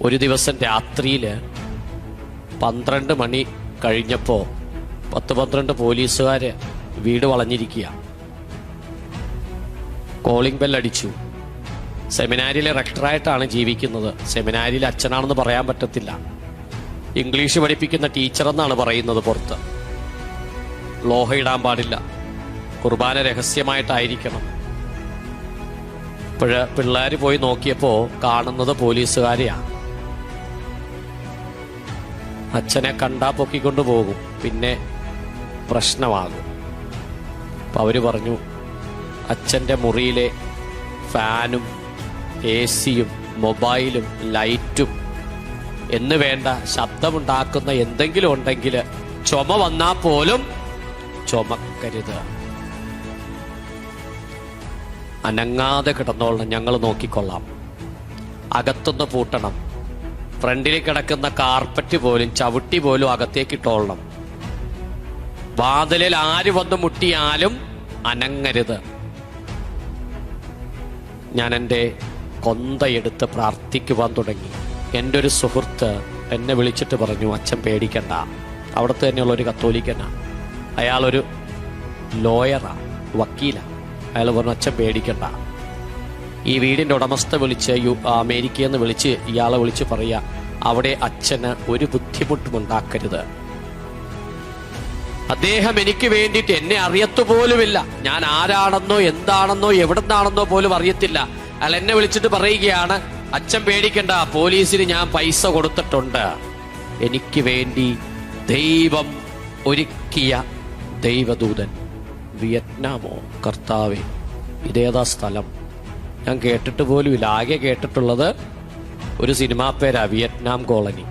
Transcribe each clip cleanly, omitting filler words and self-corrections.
ഒരു ദിവസം രാത്രിയിൽ 12 മണി കഴിഞ്ഞപ്പോൾ 10-12 പോലീസുകാർ വീട് വളഞ്ഞിരിക്കുക. കോളിംഗ് ബെല്ലടിച്ചു. സെമിനാരിയിലെ റെക്ടറായിട്ടാണ് ജീവിക്കുന്നത്. സെമിനാരിയിലെ അച്ഛനാണെന്ന് പറയാൻ പറ്റത്തില്ല. ഇംഗ്ലീഷ് പഠിപ്പിക്കുന്ന ടീച്ചറെന്നാണ് പറയുന്നത്. പുറത്ത് ലോഹ ഇടാൻ പാടില്ല, കുർബാന രഹസ്യമായിട്ടായിരിക്കണം. പിള്ളേർ പോയി നോക്കിയപ്പോൾ കാണുന്നത് പോലീസുകാരെയാണ്. അച്ഛനെ കണ്ടാ പൊക്കിക്കൊണ്ടു പോകും, പിന്നെ പ്രശ്നമാകും. അപ്പം അവർ പറഞ്ഞു, അച്ഛൻ്റെ മുറിയിലെ ഫാനും AC-യും മൊബൈലും ലൈറ്റും എന്ന് വേണ്ട ശബ്ദമുണ്ടാക്കുന്ന എന്തെങ്കിലും ഉണ്ടെങ്കിൽ ചുമ വന്നാൽ പോലും ചുമക്കരുത്, അനങ്ങാതെ കിടന്നോളണം, ഞങ്ങൾ നോക്കിക്കൊള്ളാം. അകത്തൊന്ന് പൂട്ടണം, ഫ്രണ്ടിൽ കിടക്കുന്ന കാർപ്പറ്റ് പോലും ചവിട്ടി പോലും അകത്തേക്ക് ഇട്ടോളണം. വാതിലിൽ ആര് വന്ന് മുട്ടിയാലും അനങ്ങരുത്. ഞാൻ എൻ്റെ കൊന്തയെടുത്ത് പ്രാർത്ഥിക്കുവാൻ തുടങ്ങി. എൻ്റെ ഒരു സുഹൃത്ത് എന്നെ വിളിച്ചിട്ട് പറഞ്ഞു, അച്ഛൻ പേടിക്കണ്ട. അവിടുത്തെ തന്നെയുള്ളൊരു കത്തോലിക്കനാണ്, അയാളൊരു ലോയറാണ്, വക്കീലാണ്. അയാൾ പറഞ്ഞു, അച്ഛൻ പേടിക്കണ്ട. ഈ വീടിൻ്റെ ഉടമസ്ഥ വിളിച്ച് അമേരിക്കയിൽ നിന്ന് വിളിച്ച് ഇയാളെ വിളിച്ച് പറയുക, അവിടെ അച്ഛന് ഒരു ബുദ്ധിമുട്ടും ഉണ്ടാക്കരുത്. അദ്ദേഹം എനിക്ക് വേണ്ടിയിട്ട് എന്നെ അറിയത്തുപോലുമില്ല. ഞാൻ ആരാണെന്നോ എന്താണെന്നോ എവിടുന്നാണെന്നോ പോലും അറിയത്തില്ല. അയാൾ എന്നെ വിളിച്ചിട്ട് പറയുകയാണ്, അച്ഛൻ പേടിക്കണ്ട, പോലീസിന് ഞാൻ പൈസ കൊടുത്തിട്ടുണ്ട്. എനിക്ക് വേണ്ടി ദൈവം ഒരുക്കിയ ദൈവദൂതൻ. വിയറ്റ്നാമോ? കർത്താവേ, ഇതേതാ സ്ഥലം? ഞാൻ കേട്ടിട്ട് പോലുമില്ല. ആകെ കേട്ടിട്ടുള്ളത് ഒരു സിനിമാ പേരാ, വിയറ്റ്നാം കോളനി.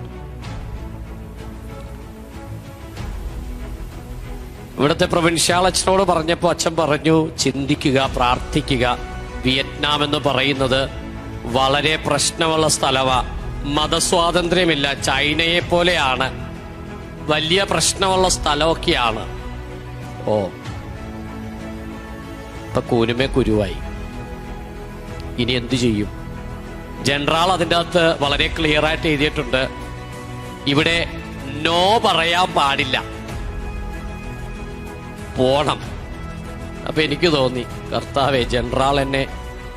ഇവിടുത്തെ പ്രൊവിൻഷ്യാൽ അച്ഛനോട് പറഞ്ഞപ്പോൾ അച്ഛൻ പറഞ്ഞു, ചിന്തിക്കുക, പ്രാർത്ഥിക്കുക. വിയറ്റ്നാം എന്ന് പറയുന്നത് വളരെ പ്രശ്നമുള്ള സ്ഥലമാണ്. മതസ്വാതന്ത്ര്യമില്ല, ചൈനയെ പോലെയാണ്, വലിയ പ്രശ്നമുള്ള സ്ഥലമൊക്കെയാണ്. ഓ, ഇപ്പൊ കൂനുമേ കുരുവായി. ഇനി എന്തു ചെയ്യും? ജനറൽ അതിൻ്റെ അകത്ത് വളരെ ക്ലിയർ ആയിട്ട് എഴുതിയിട്ടുണ്ട്, ഇവിടെ നോ പറയാൻ പാടില്ല, പോണം. അപ്പൊ എനിക്ക് തോന്നി, കർത്താവേ, ജനറൽ എന്നെ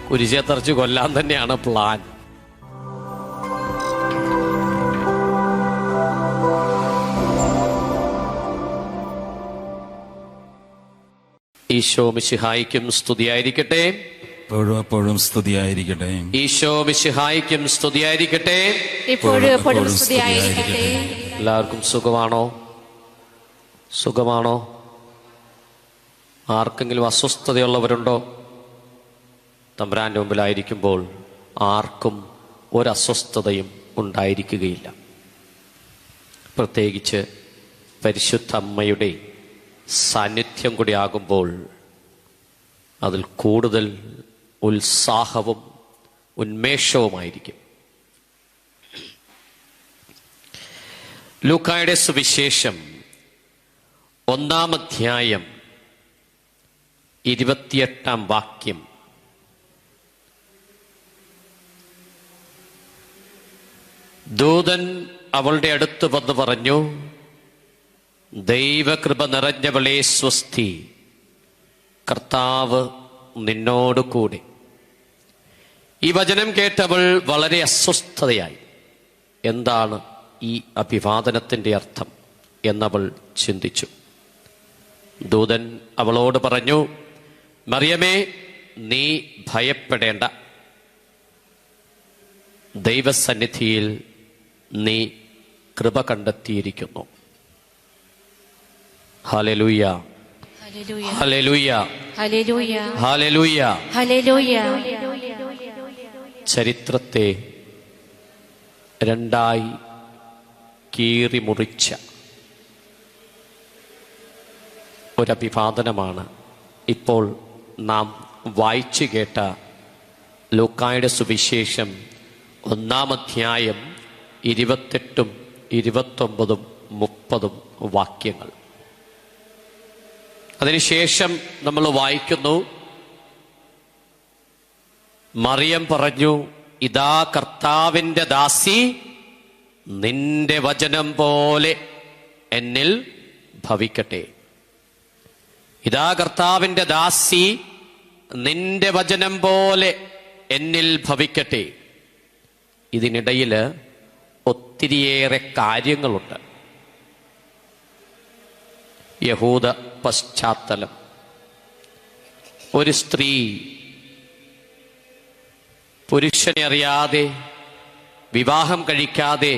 കുരിശേത്തറച്ച് കൊല്ലാൻ തന്നെയാണ് പ്ലാൻ. ഈശോ മിശിഹായിക്കും സ്തുതിയായിരിക്കട്ടെ. എപ്പോഴും സ്തുതിയായിരിക്കട്ടെ. ഈശോ മിശിഹായിക്കും സ്തുതിയായിരിക്കട്ടെ. എപ്പോഴും സ്തുതിയായിരിക്കട്ടെ. എല്ലാവർക്കും സുഖമാണോ? സുഖമാണോ? ആർക്കെങ്കിലും അസ്വസ്ഥതയുള്ളവരുണ്ടോ? തമ്പുരാന്റെ മുമ്പിലായിരിക്കുമ്പോൾ ആർക്കും ഒരസ്വസ്ഥതയും ഉണ്ടായിരിക്കുകയില്ല. പ്രത്യേകിച്ച് പരിശുദ്ധ അമ്മയുടെ സാന്നിധ്യം കൂടി ആകുമ്പോൾ അതിൽ കൂടുതൽ ഉത്സാഹവും ഉന്മേഷവുമായിരിക്കും. ലൂക്കായുടെ സുവിശേഷം 1-ാം അധ്യായം 28-ാം വാക്യം. ദൂതൻ അവളുടെ അടുത്ത് വന്ന് പറഞ്ഞു, ദൈവകൃപ നിറഞ്ഞവളേ സ്വസ്തി, കർത്താവ് നിന്നോട് കൂടെ. ഈ വചനം കേട്ടവൾ വളരെ അസ്വസ്ഥതയായി. എന്താണ് ഈ അഭിവാദനത്തിൻ്റെ അർത്ഥം എന്നവൾ ചിന്തിച്ചു. ദൂതൻ അവളോട് പറഞ്ഞു, മറിയമേ, നീ ഭയപ്പെടേണ്ട. ദൈവസന്നിധിയിൽ നീ കൃപ കണ്ടെത്തിയിരിക്കുന്നു. Hallelujah, hallelujah, hallelujah, hallelujah. ചരിത്രത്തെ രണ്ടായി കീറി മുറിച്ച ഒരഭിവാദനമാണ് ഇപ്പോൾ നാം വായിച്ചു കേട്ട ലൂക്കായുടെ സുവിശേഷം 1-ാം അധ്യായം 28, 29, 30 വാക്യങ്ങൾ. അതിനുശേഷം നമ്മൾ വായിക്കുന്നു, മറിയം പറഞ്ഞു, ഇതാ കർത്താവിന്റെ ദാസി, നിന്റെ വചനം പോലെ എന്നിൽ ഭവിക്കട്ടെ. ഇതാ കർത്താവിന്റെ ദാസി, നിന്റെ വചനം പോലെ എന്നിൽ ഭവിക്കട്ടെ. ഇതിനിടയിൽ ഒത്തിരിയേറെ കാര്യങ്ങളുണ്ട്. യഹൂദ പശ്ചാത്തലം. ഒരു സ്ത്രീ പുരുഷനെ അറിയാതെ വിവാഹം കഴിക്കാതെ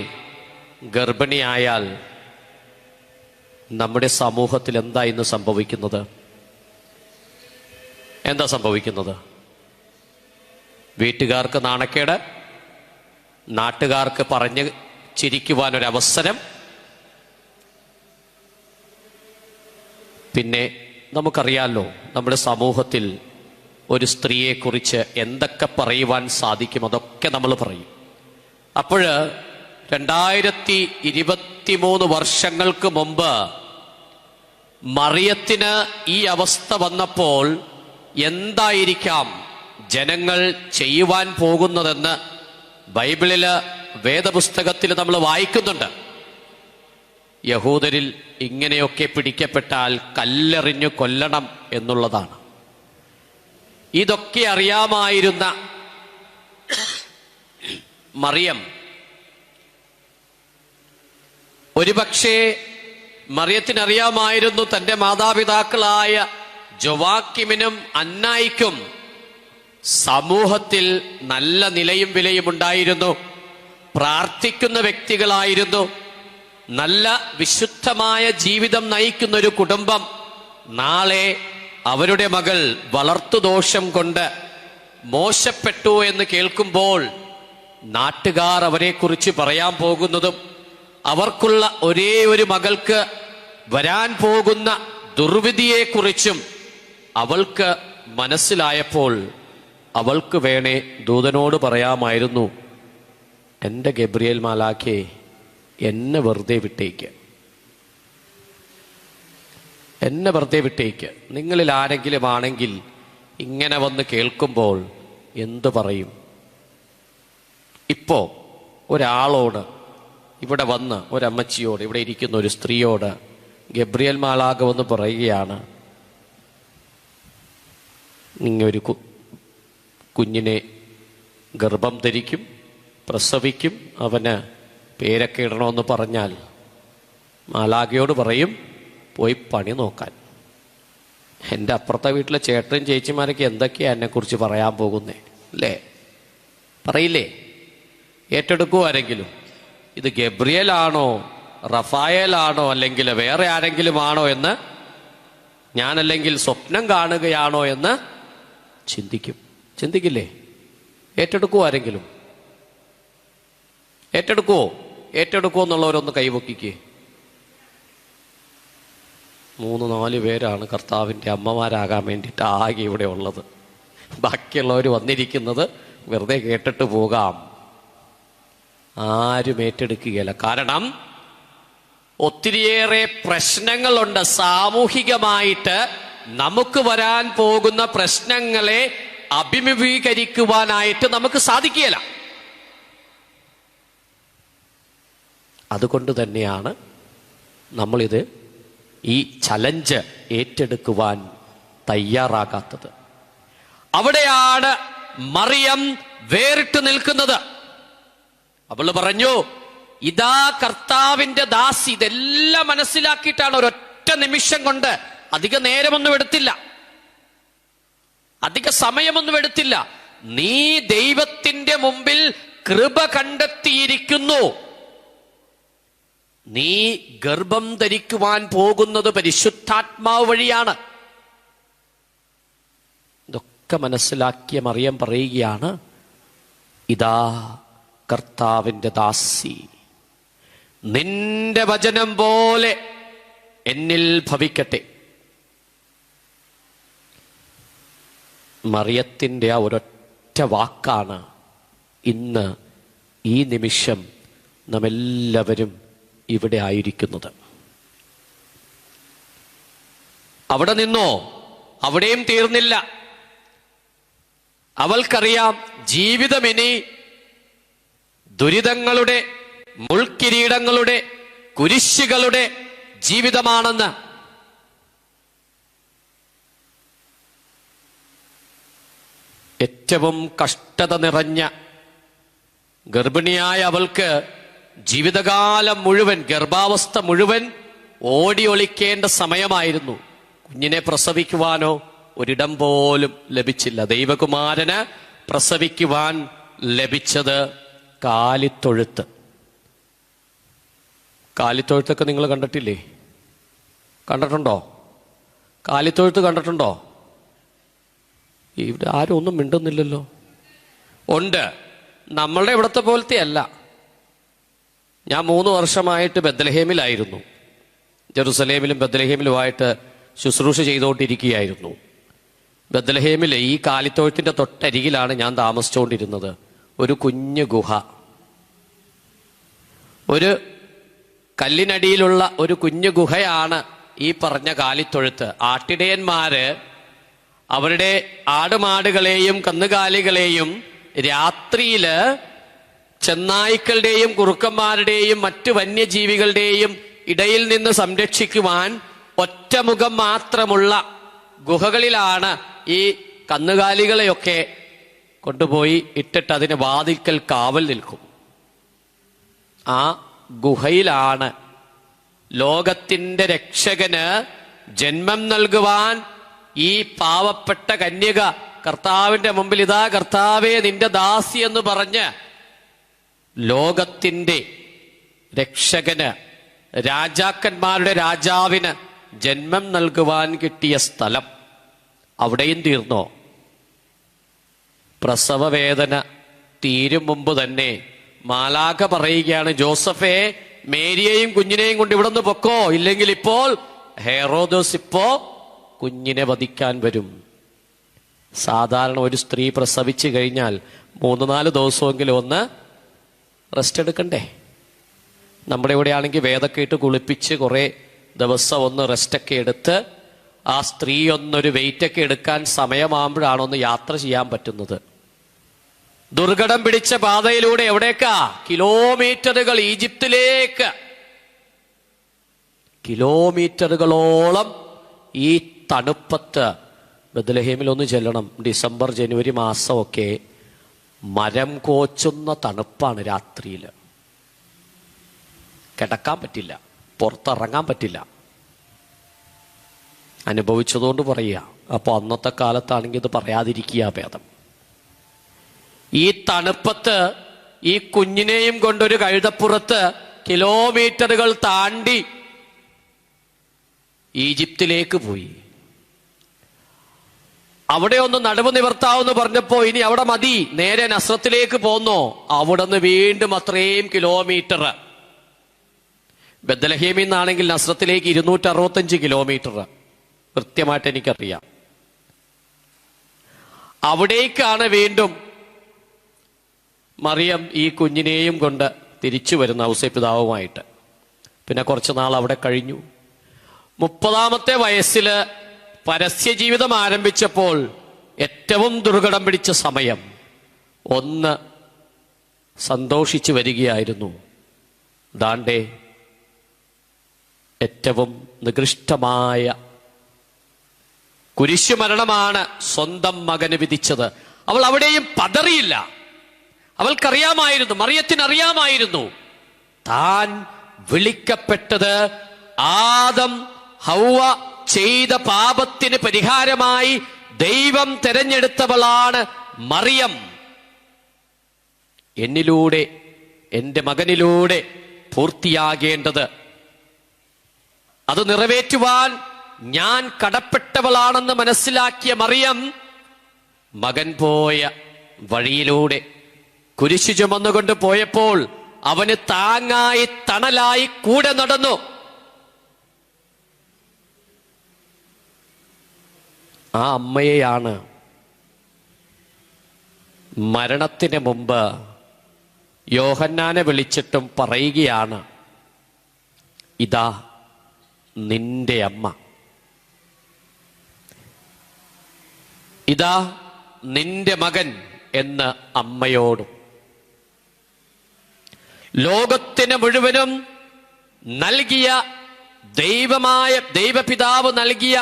ഗർഭിണിയായാൽ നമ്മുടെ സമൂഹത്തിൽ എന്താ ഇന്ന് സംഭവിക്കുന്നത്? എന്താ സംഭവിക്കുന്നത്? വീട്ടുകാർക്ക് നാണക്കേട്, നാട്ടുകാർക്ക് പറഞ്ഞ് ചിരിക്കുവാനൊരവസരം. പിന്നെ നമുക്കറിയാലോ, നമ്മുടെ സമൂഹത്തിൽ ഒരു സ്ത്രീയെക്കുറിച്ച് എന്തൊക്കെ പറയുവാൻ സാധിക്കും അതൊക്കെ നമ്മൾ പറയും. അപ്പോൾ 2023 വർഷങ്ങൾക്ക് മുമ്പ് മറിയത്തിന് ഈ അവസ്ഥ വന്നപ്പോൾ എന്തായിരിക്കാം ജനങ്ങൾ ചെയ്യുവാൻ പോകുന്നതെന്ന് ബൈബിളില്, വേദപുസ്തകത്തിൽ നമ്മൾ വായിക്കുന്നുണ്ട്. യഹൂദരിൽ ഇങ്ങനെയൊക്കെ പിടിക്കപ്പെട്ടാൽ കല്ലെറിഞ്ഞു കൊല്ലണം എന്നുള്ളതാണ്. ഇതൊക്കെ അറിയാമായിരുന്ന മറിയം, ഒരുപക്ഷേ മറിയത്തിനറിയാമായിരുന്നു തന്റെ മാതാപിതാക്കളായ ജോവാക്കിമിനും അന്നായിക്കും സമൂഹത്തിൽ നല്ല നിലയും വിലയും ഉണ്ടായിരുന്നു, പ്രാർത്ഥിക്കുന്ന വ്യക്തികളായിരുന്നു, നല്ല വിശുദ്ധമായ ജീവിതം നയിക്കുന്ന ഒരു കുടുംബം നാളെ അവരുടെ മകൾ വളർത്തുദോഷം കൊണ്ട് മോശപ്പെട്ടു എന്ന് കേൾക്കുമ്പോൾ നാട്ടുകാർ അവരെക്കുറിച്ച് പറയാൻ പോകുന്നതും അവർക്കുള്ള ഒരേ ഒരു മകൾക്ക് വരാൻ പോകുന്ന ദുർവിധിയെക്കുറിച്ചും അവൾക്ക് മനസ്സിലായപ്പോൾ അവൾക്ക് വേണേ ദൂതനോട് പറയാമായിരുന്നു, എൻ്റെ ഗബ്രിയേൽ മാലാഖേ, എന്നെ വെറുതെ വിട്ടേക്ക്, എന്നെ വെറുതെ വിട്ടേക്ക്. നിങ്ങളിൽ ആരെങ്കിലും ആണെങ്കിൽ ഇങ്ങനെ വന്ന് കേൾക്കുമ്പോൾ എന്തു പറയും? ഇപ്പോ ഒരാളോട്, ഇവിടെ വന്ന് ഒരമ്മച്ചിയോട്, ഇവിടെ ഇരിക്കുന്ന ഒരു സ്ത്രീയോട് ഗബ്രിയേൽ മാലാഖ വന്ന് പറയുകയാണ്, നിങ്ങൊരു കുഞ്ഞിനെ ഗർഭം ധരിക്കും, പ്രസവിക്കും, അവന് പേരൊക്കെ ഇടണമെന്ന് പറഞ്ഞാൽ മാലാഖയോട് പറയും പോയി പണി നോക്കാൻ. എൻ്റെ അപ്പുറത്തെ വീട്ടിലെ ചേട്ടനും ചേച്ചിമാരൊക്കെ എന്തൊക്കെയാ എന്നെക്കുറിച്ച് പറയാൻ പോകുന്നേ അല്ലേ? പറയില്ലേ? ഏറ്റെടുക്കുമോ ആരെങ്കിലും? ഇത് ഗബ്രിയേലാണോ, റഫായേലാണോ, അല്ലെങ്കിൽ വേറെ ആരെങ്കിലും ആണോ എന്ന്, ഞാനല്ലെങ്കിൽ സ്വപ്നം കാണുകയാണോ എന്ന് ചിന്തിക്കില്ലേ? ഏറ്റെടുക്കുമോ ആരെങ്കിലും? ഏറ്റെടുക്കുമോ എന്നുള്ളവരൊന്ന് കൈവക്കിക്കേ. 3-4 പേരാണ് കർത്താവിൻ്റെ അമ്മമാരാകാൻ വേണ്ടിയിട്ട് ആകെ ഇവിടെ ഉള്ളത്. ബാക്കിയുള്ളവർ വന്നിരിക്കുന്നത് വെറുതെ കേട്ടിട്ട് പോകാം. ആരും ഏറ്റെടുക്കുകയില്ല. കാരണം ഒത്തിരിയേറെ പ്രശ്നങ്ങളുണ്ട്. സാമൂഹികമായിട്ട് നമുക്ക് വരാൻ പോകുന്ന പ്രശ്നങ്ങളെ അഭിമുഖീകരിക്കുവാനായിട്ട് നമുക്ക് സാധിക്കുകയില്ല. അതുകൊണ്ട് തന്നെയാണ് നമ്മളിത്, ഈ ചലഞ്ച് ഏറ്റെടുക്കുവാൻ തയ്യാറാകാത്തത്. അവിടെയാണ് മറിയം വേറിട്ട് നിൽക്കുന്നത്. അവൾ പറഞ്ഞു, ഇതാ കർത്താവിന്റെ ദാസി. ഇതെല്ലാം മനസ്സിലാക്കിയിട്ടാണ് ഒരൊറ്റ നിമിഷം കൊണ്ട്, അധിക നേരമൊന്നും എടുത്തില്ല, അധിക സമയമൊന്നും എടുത്തില്ല. നീ ദൈവത്തിന്റെ മുമ്പിൽ കൃപ കണ്ടെത്തിയിരിക്കുന്നു. നീ ഗർഭം ധരിക്കുവാൻ പോകുന്നത് പരിശുദ്ധാത്മാവ് വഴിയാണ്. ഇതൊക്കെ മനസ്സിലാക്കിയ മറിയം പറയുകയാണ്, ഇതാ കർത്താവിന്റെ ദാസി, നിന്റെ വചനം പോലെ എന്നിൽ ഭവിക്കട്ടെ. മറിയത്തിന്റെ ആ ഒരൊറ്റ വാക്കാണ് ഇന്ന് ഈ നിമിഷം നാമെല്ലാവരും ഇവിടെ ആയിരിക്കുന്നത്. അവിടെ നിന്നോ? അവിടെയും തീർന്നില്ല. അവൾക്കറിയാം ജീവിതം ഇനി ദുരിതങ്ങളുടെ, മുൾക്കിരീടങ്ങളുടെ, കുരിശുകളുടെ ജീവിതമാണെന്ന്. ഏറ്റവും കഷ്ടത നിറഞ്ഞ ഗർഭിണിയായ അവൾക്ക് ജീവിതകാലം മുഴുവൻ, ഗർഭാവസ്ഥ മുഴുവൻ ഓടി ഒളിക്കേണ്ട സമയമായിരുന്നു. കുഞ്ഞിനെ പ്രസവിക്കുവാനോ ഒരിടം പോലും ലഭിച്ചില്ല. ദൈവകുമാരന് പ്രസവിക്കുവാൻ ലഭിച്ചത് കാലിത്തൊഴുത്ത്. കാലിത്തൊഴുത്തൊക്കെ നിങ്ങൾ കണ്ടിട്ടില്ലേ? കണ്ടിട്ടുണ്ടോ? കാലിത്തൊഴുത്ത് കണ്ടിട്ടുണ്ടോ? ഇവിടെ ആരും ഒന്നും മിണ്ടുന്നില്ലല്ലോ. ഉണ്ട്. നമ്മളുടെ ഇവിടത്തെ പോലത്തെ അല്ല. ഞാൻ 3 വർഷമായിട്ട് ബെത്ലഹേമിലായിരുന്നു. ജെറുസലേമിലും ബെത്ലഹേമിലുമായിട്ട് ശുശ്രൂഷ ചെയ്തുകൊണ്ടിരിക്കുകയായിരുന്നു. ബെത്ലഹേമിലെ ഈ കാലിത്തൊഴുത്തിന്റെ തൊട്ടരികിലാണ് ഞാൻ താമസിച്ചുകൊണ്ടിരുന്നത്. ഒരു കുഞ്ഞു ഗുഹ, ഒരു കല്ലിനടിയിലുള്ള ഒരു കുഞ്ഞു ഗുഹയാണ് ഈ പറഞ്ഞ കാലിത്തൊഴുത്ത്. ആട്ടിടയന്മാര് അവരുടെ ആടുമാടുകളെയും കന്നുകാലികളെയും രാത്രിയില് ചെന്നായ്ക്കളുടെയും കുറുക്കന്മാരുടെയും മറ്റു വന്യജീവികളുടെയും ഇടയിൽ നിന്ന് സംരക്ഷിക്കുവാൻ ഒറ്റമുഖം മാത്രമുള്ള ഗുഹകളിലാണ് ഈ കന്നുകാലികളെയൊക്കെ കൊണ്ടുപോയി ഇട്ടിട്ട് അതിന് വാതിൽക്കൽ കാവൽ നിൽക്കും. ആ ഗുഹയിലാണ് ലോകത്തിന്റെ രക്ഷകന് ജന്മം നൽകുവാൻ ഈ പാവപ്പെട്ട കന്യക കർത്താവിന്റെ മുമ്പിൽ, ഇതാ കർത്താവേ നിന്റെ ദാസി എന്ന് പറഞ്ഞ് ലോകത്തിന്റെ രക്ഷകന്, രാജാക്കന്മാരുടെ രാജാവിന് ജന്മം നൽകുവാൻ കിട്ടിയ സ്ഥലം. അവിടെയും തീർന്നോ? പ്രസവവേദന തീരും മുമ്പ് തന്നെ മാലാഖ പറയുകയാണ്, ജോസഫേ മേരിയെയും കുഞ്ഞിനെയും കൊണ്ട് ഇവിടെ നിന്ന് പൊക്കോ, ഇല്ലെങ്കിൽ ഇപ്പോൾ ഹെറോദോസ് ഇപ്പോ കുഞ്ഞിനെ വധിക്കാൻ വരും. സാധാരണ ഒരു സ്ത്രീ പ്രസവിച്ചു കഴിഞ്ഞാൽ 3-4 ദിവസമെങ്കിലും ഒന്ന് റെസ്റ്റ് എടുക്കണ്ടേ? നമ്മുടെ ഇവിടെ ആണെങ്കിൽ വേദൊക്കെ ഇട്ട് കുളിപ്പിച്ച് കുറെ ദിവസം ഒന്ന് റെസ്റ്റൊക്കെ എടുത്ത് ആ സ്ത്രീ ഒന്നൊരു വെയിറ്റൊക്കെ എടുക്കാൻ സമയമാകുമ്പോഴാണ് ഒന്ന് യാത്ര ചെയ്യാൻ പറ്റുന്നത്. ദുർഘടം പിടിച്ച പാതയിലൂടെ എവിടേക്കാ? കിലോമീറ്ററുകൾ, ഈജിപ്തിലേക്ക്. കിലോമീറ്ററുകളോളം ഈ തണുപ്പത്ത് ബെത്ലഹേമിലൊന്ന് ചെല്ലണം. ഡിസംബർ ജനുവരി മാസമൊക്കെ മരം കോച്ചുന്ന തണുപ്പാണ്. രാത്രിയിൽ കിടക്കാൻ പറ്റില്ല, പുറത്തിറങ്ങാൻ പറ്റില്ല. അനുഭവിച്ചതുകൊണ്ട് പറയുക. അപ്പൊ അന്നത്തെ കാലത്താണെങ്കിൽ ഇത് പറയാതിരിക്കുക ഭേദം. ഈ തണുപ്പത്ത് ഈ കുഞ്ഞിനെയും കൊണ്ടൊരു കഴുതപ്പുറത്ത് കിലോമീറ്ററുകൾ താണ്ടി ഈജിപ്തിലേക്ക് പോയി. അവിടെ ഒന്ന് നടുവ് നിവർത്താവെന്ന് പറഞ്ഞപ്പോ ഇനി അവിടെ മതി, നേരെ നസ്രത്തിലേക്ക് പോന്നോ. അവിടെ നിന്ന് വീണ്ടും അത്രയും കിലോമീറ്റർ. ബെത്ലഹേമിൽ നിന്നാണെങ്കിൽ നസ്രത്തിലേക്ക് 265 കിലോമീറ്റർ. കൃത്യമായിട്ട് എനിക്കറിയാം. അവിടേക്കാണ് വീണ്ടും മറിയം ഈ കുഞ്ഞിനെയും കൊണ്ട് തിരിച്ചു വരുന്ന ഔസേപ്പിതാവുമായിട്ട്. പിന്നെ കുറച്ചു നാൾ അവിടെ കഴിഞ്ഞു. 30-ാമത്തെ വയസ്സില് പരസ്യജീവിതം ആരംഭിച്ചപ്പോൾ ഏറ്റവും ദുർഘടം പിടിച്ച സമയം. ഒന്ന് സന്തോഷിച്ചു വരികയായിരുന്നു. ദാണ്ടേ ഏറ്റവും നികൃഷ്ടമായ കുരിശുമരണമാണ് സ്വന്തം മകന് വിധിച്ചത്. അവൾ അവിടെയും പതറിയില്ല. അവൾക്കറിയാമായിരുന്നു, മറിയത്തിനറിയാമായിരുന്നു, താൻ വിളിക്കപ്പെട്ടത് ആദം ഹൗവ ചെയ്ത പാപത്തിന് പരിഹാരമായി ദൈവം തെരഞ്ഞെടുത്തവളാണ് മറിയം. എന്നിലൂടെ, എന്റെ മകനിലൂടെ പൂർത്തിയാകേണ്ടത്, അത് നിറവേറ്റുവാൻ ഞാൻ കടപ്പെട്ടവളാണെന്ന് മനസ്സിലാക്കിയ മറിയം മകൻ പോയ വഴിയിലൂടെ കുരിശു ചുമന്നുകൊണ്ട് പോയപ്പോൾ അവന് താങ്ങായി തണലായി കൂടെ നടന്നു. ആ അമ്മയെയാണ് മരണത്തിന് മുമ്പ് യോഹന്നാനെ വിളിച്ചിട്ടും പറയുകയാണ്, ഇതാ നിന്റെ അമ്മ, ഇതാ നിന്റെ മകൻ എന്ന് അമ്മയോടും. ലോകത്തിന് മുഴുവനും നൽകിയ ദൈവപിതാവ് നൽകിയ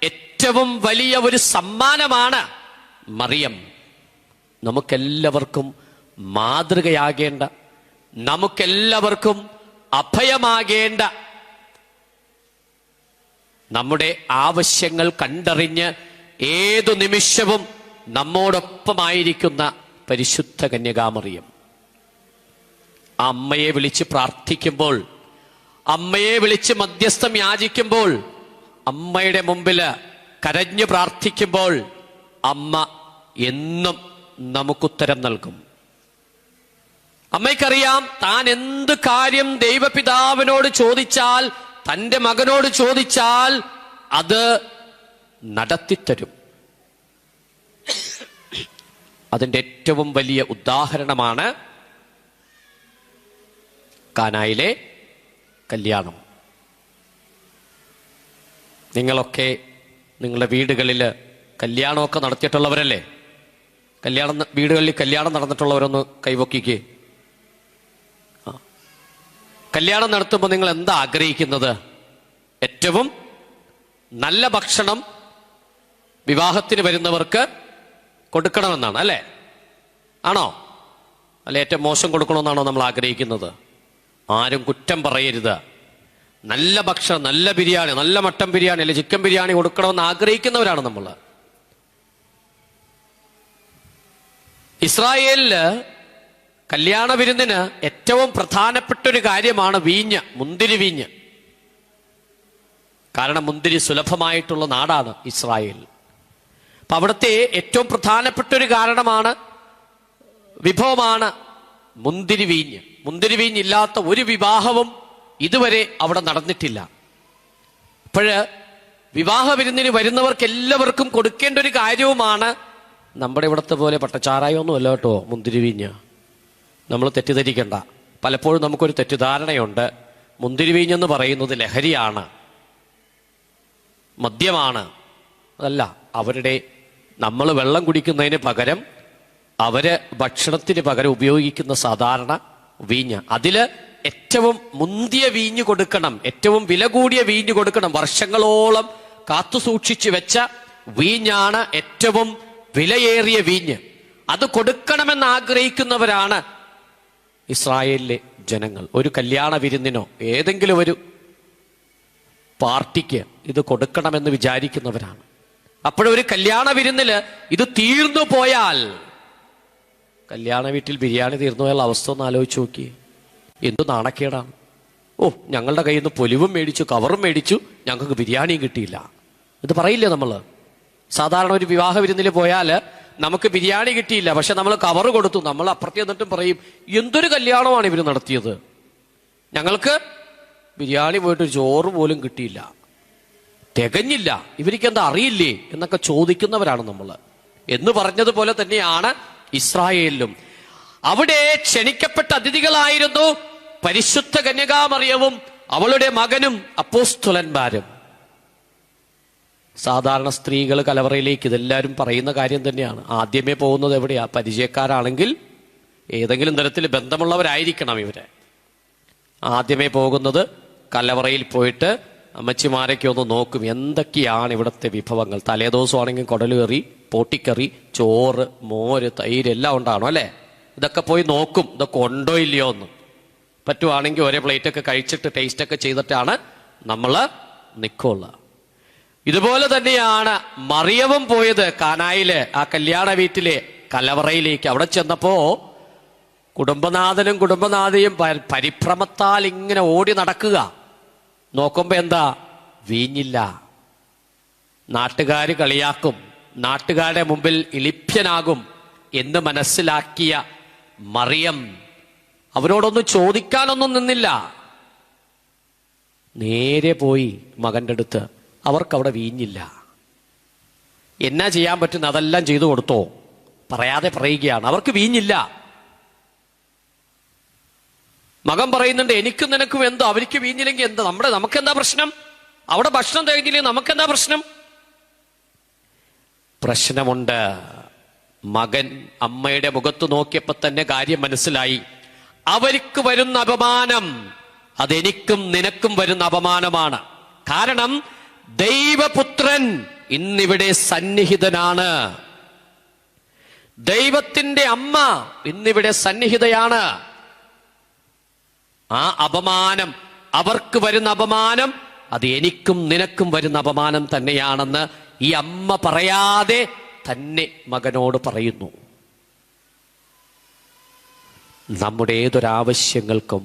ഏറ്റവും വലിയ ഒരു സമ്മാനമാണ് മറിയം. നമുക്കെല്ലാവർക്കും മാതൃകയാകേണ്ട, നമുക്കെല്ലാവർക്കും അഭയമാകേണ്ട, നമ്മുടെ ആവശ്യങ്ങൾ കണ്ടറിഞ്ഞ് ഏതു നിമിഷവും നമ്മോടൊപ്പമായിരിക്കുന്ന പരിശുദ്ധ കന്യകാമറിയം. ആ അമ്മയെ വിളിച്ച് പ്രാർത്ഥിക്കുമ്പോൾ, അമ്മയെ വിളിച്ച് മധ്യസ്ഥം യാചിക്കുമ്പോൾ, അമ്മയുടെ മുമ്പിൽ കരഞ്ഞു പ്രാർത്ഥിക്കുമ്പോൾ അമ്മ എന്നും നമുക്കുത്തരം നൽകും. അമ്മയ്ക്കറിയാം താൻ എന്ത് കാര്യം ദൈവപിതാവിനോട് ചോദിച്ചാൽ, തന്റെ മകനോട് ചോദിച്ചാൽ അത് നടത്തിത്തരും. അതിന്റെ ഏറ്റവും വലിയ ഉദാഹരണമാണ് കാനായിലെ കല്യാണം. നിങ്ങളൊക്കെ നിങ്ങളുടെ വീടുകളിൽ കല്യാണമൊക്കെ നടത്തിയിട്ടുള്ളവരല്ലേ? വീടുകളിൽ കല്യാണം നടന്നിട്ടുള്ളവരൊന്ന് കൈവക്കിക്കേ. കല്യാണം നടത്തുമ്പോൾ നിങ്ങൾ എന്താ ആഗ്രഹിക്കുന്നത്? ഏറ്റവും നല്ല ഭക്ഷണം വിവാഹത്തിന് വരുന്നവർക്ക് കൊടുക്കണമെന്നാണ്, അല്ലേ? ആണോ? അല്ലെ ഏറ്റവും മോശം കൊടുക്കണമെന്നാണോ നമ്മൾ ആഗ്രഹിക്കുന്നത്? ആരും കുറ്റം പറയരുത്. നല്ല ഭക്ഷണം, നല്ല ബിരിയാണി, നല്ല മട്ടൻ ബിരിയാണി അല്ലെ ചിക്കൻ ബിരിയാണി കൊടുക്കണമെന്ന് ആഗ്രഹിക്കുന്നവരാണ് നമ്മൾ. ഇസ്രായേലില് കല്യാണ വിരുന്നിന് ഏറ്റവും പ്രധാനപ്പെട്ട ഒരു കാര്യമാണ് വീഞ്ഞ്, മുന്തിരി വീഞ്ഞ്. കാരണം മുന്തിരി സുലഭമായിട്ടുള്ള നാടാണ് ഇസ്രായേൽ. അപ്പൊ അവിടുത്തെ ഏറ്റവും പ്രധാനപ്പെട്ട ഒരു കാരണമാണ്, വിഭവമാണ് മുന്തിരി വീഞ്ഞ്. മുന്തിരി വീഞ്ഞില്ലാത്ത ഒരു വിവാഹവും ഇതുവരെ അവിടെ നടന്നിട്ടില്ല. അപ്പോഴ് വിവാഹ വിരുന്നിന് വരുന്നവർക്ക് എല്ലാവർക്കും കൊടുക്കേണ്ട ഒരു കാര്യവുമാണ്. നമ്മുടെ ഇവിടുത്തെ പോലെ പട്ടച്ചാറായൊന്നും അല്ല കേട്ടോ മുന്തിരി വീഞ്ഞ്. നമ്മൾ തെറ്റിദ്ധരിക്കണ്ട. പലപ്പോഴും നമുക്കൊരു തെറ്റിദ്ധാരണയുണ്ട്, മുന്തിരി വീഞ്ഞെന്ന് പറയുന്നത് ലഹരിയാണ്, മദ്യമാണ്. അതല്ല. നമ്മൾ വെള്ളം കുടിക്കുന്നതിന് പകരം അവര് ഭക്ഷണത്തിന് പകരം ഉപയോഗിക്കുന്ന സാധാരണ വീഞ്ഞ്. അതില് ഏറ്റവും മുന്തിയ വീഞ്ഞ് കൊടുക്കണം, ഏറ്റവും വില കൂടിയ വീഞ്ഞ് കൊടുക്കണം. വർഷങ്ങളോളം കാത്തു സൂക്ഷിച്ചു വെച്ച വീഞ്ഞാണ് ഏറ്റവും വിലയേറിയ വീഞ്ഞ്. അത് കൊടുക്കണമെന്ന് ആഗ്രഹിക്കുന്നവരാണ് ഇസ്രായേലിലെ ജനങ്ങൾ. ഒരു കല്യാണ വിരുന്നിനോ ഏതെങ്കിലും ഒരു പാർട്ടിക്ക് ഇത് കൊടുക്കണമെന്ന് വിചാരിക്കുന്നവരാണ്. അപ്പോഴൊരു കല്യാണ വിരുന്നില് ഇത് തീർന്നു പോയാൽ, കല്യാണ വീട്ടിൽ ബിരിയാണി തീർന്നു പോയാൽ അവസ്ഥ ഒന്ന് ആലോചിച്ച് നോക്കി. എന്തു നാണക്കേടാണ്. ഞങ്ങളുടെ കയ്യിൽ നിന്ന് പൊലിവും മേടിച്ചു, കവറും മേടിച്ചു, ഞങ്ങൾക്ക് ബിരിയാണിയും കിട്ടിയില്ല. ഇത് പറയില്ലേ നമ്മൾ? സാധാരണ ഒരു വിവാഹ വിരുന്നിൽ പോയാൽ നമുക്ക് ബിരിയാണി കിട്ടിയില്ല, പക്ഷെ നമ്മൾ കവറ് കൊടുത്തു. നമ്മൾ അപ്പുറത്ത് എന്നിട്ടും പറയും, എന്തൊരു കല്യാണമാണ് ഇവർ നടത്തിയത്, ഞങ്ങൾക്ക് ബിരിയാണി പോയിട്ട് ചോറ് പോലും കിട്ടിയില്ല, തികഞ്ഞില്ല, ഇവർക്ക് എന്താ അറിയില്ലേ എന്നൊക്കെ ചോദിക്കുന്നവരാണ് നമ്മൾ. എന്ന് പറഞ്ഞതുപോലെ തന്നെയാണ് ഇസ്രായേലിലും. അവിടെ ക്ഷണിക്കപ്പെട്ട അതിഥികളായിരുന്നു പരിശുദ്ധ കന്യകാമറിയവും അവളുടെ മകനും അപ്പോസ്തലന്മാരും. സാധാരണ സ്ത്രീകൾ കലവറയിലേക്ക് ഇതെല്ലാവരും പറയുന്ന കാര്യം തന്നെയാണ്. ആദ്യമേ പോകുന്നത് എവിടെയാ? പരിചയക്കാരാണെങ്കിൽ ഏതെങ്കിലും തരത്തിൽ ബന്ധമുള്ളവരായിരിക്കണം ഇവര്. ആദ്യമേ പോകുന്നത് കലവറയിൽ പോയിട്ട് അമ്മച്ചിമാരൊക്കെ ഒന്ന് നോക്കും, എന്തൊക്കെയാണ് ഇവിടുത്തെ വിഭവങ്ങൾ. തലേദിവസമാണെങ്കിൽ കുടലുകറി, പോട്ടിക്കറി, ചോറ്, മോര്, തൈര് എല്ലാം ഉണ്ടാണോ അല്ലേ? ഇതൊക്കെ പോയി നോക്കും, ഇതൊക്കെ ഉണ്ടോ ഇല്ലയോ എന്ന്. പറ്റുവാണെങ്കിൽ ഒരേ പ്ലേറ്റൊക്കെ കഴിച്ചിട്ട് ടേസ്റ്റൊക്കെ ചെയ്തിട്ടാണ് നമ്മൾ നിൽക്കുള്ളൂ. ഇതുപോലെ തന്നെയാണ് മറിയവും പോയത് കാനായില്, ആ കല്യാണ വീട്ടിലെ കലവറയിലേക്ക്. അവിടെ ചെന്നപ്പോ കുടുംബനാഥനും കുടുംബനാഥയും പരിഭ്രമത്താൽ ഇങ്ങനെ ഓടി നടക്കുക. നോക്കുമ്പോ എന്താ? വീഞ്ഞില്ല. നാട്ടുകാര് കളിയാക്കും, നാട്ടുകാരുടെ മുമ്പിൽ ഇളിഭ്യനാകും എന്ന് മനസ്സിലാക്കിയ മറിയം അവരോടൊന്നും ചോദിക്കാനൊന്നും നിന്നില്ല. നേരെ പോയി മകന്റെ അടുത്ത്. അവർക്കവിടെ വീഞ്ഞില്ല. എന്നാ ചെയ്യാൻ പറ്റുന്ന അതെല്ലാം ചെയ്തു കൊടുത്തോ? പറയാതെ പറയുകയാണ്, അവർക്ക് വീഞ്ഞില്ല. മകൻ പറയുന്നുണ്ട്, എനിക്കും നിനക്കും എന്തോ, അവർക്ക് വീഞ്ഞില്ലെങ്കിൽ എന്താ, നമുക്കെന്താ പ്രശ്നം? അവിടെ ഭക്ഷണം തികഞ്ഞില്ലെങ്കിൽ നമുക്കെന്താ പ്രശ്നം? പ്രശ്നമുണ്ട്. മകൻ അമ്മയുടെ മുഖത്ത് നോക്കിയപ്പോ തന്നെ കാര്യം മനസ്സിലായി. അവർക്ക് വരുന്ന അപമാനം അതെനിക്കും നിനക്കും വരുന്ന അപമാനമാണ്. കാരണം ദൈവപുത്രൻ ഇന്നിവിടെ സന്നിഹിതനാണ്. ദൈവത്തിന്റെ അമ്മ ഇന്നിവിടെ സന്നിഹിതയാണ്. ആ അപമാനം, അവർക്ക് വരുന്ന അപമാനം അത് എനിക്കും നിനക്കും വരുന്ന അപമാനം തന്നെയാണെന്ന് ഈ അമ്മ പറയാതെ തന്നെ മകനോട് പറയുന്നു. നമ്മുടെ ഏതൊരാവശ്യങ്ങൾക്കും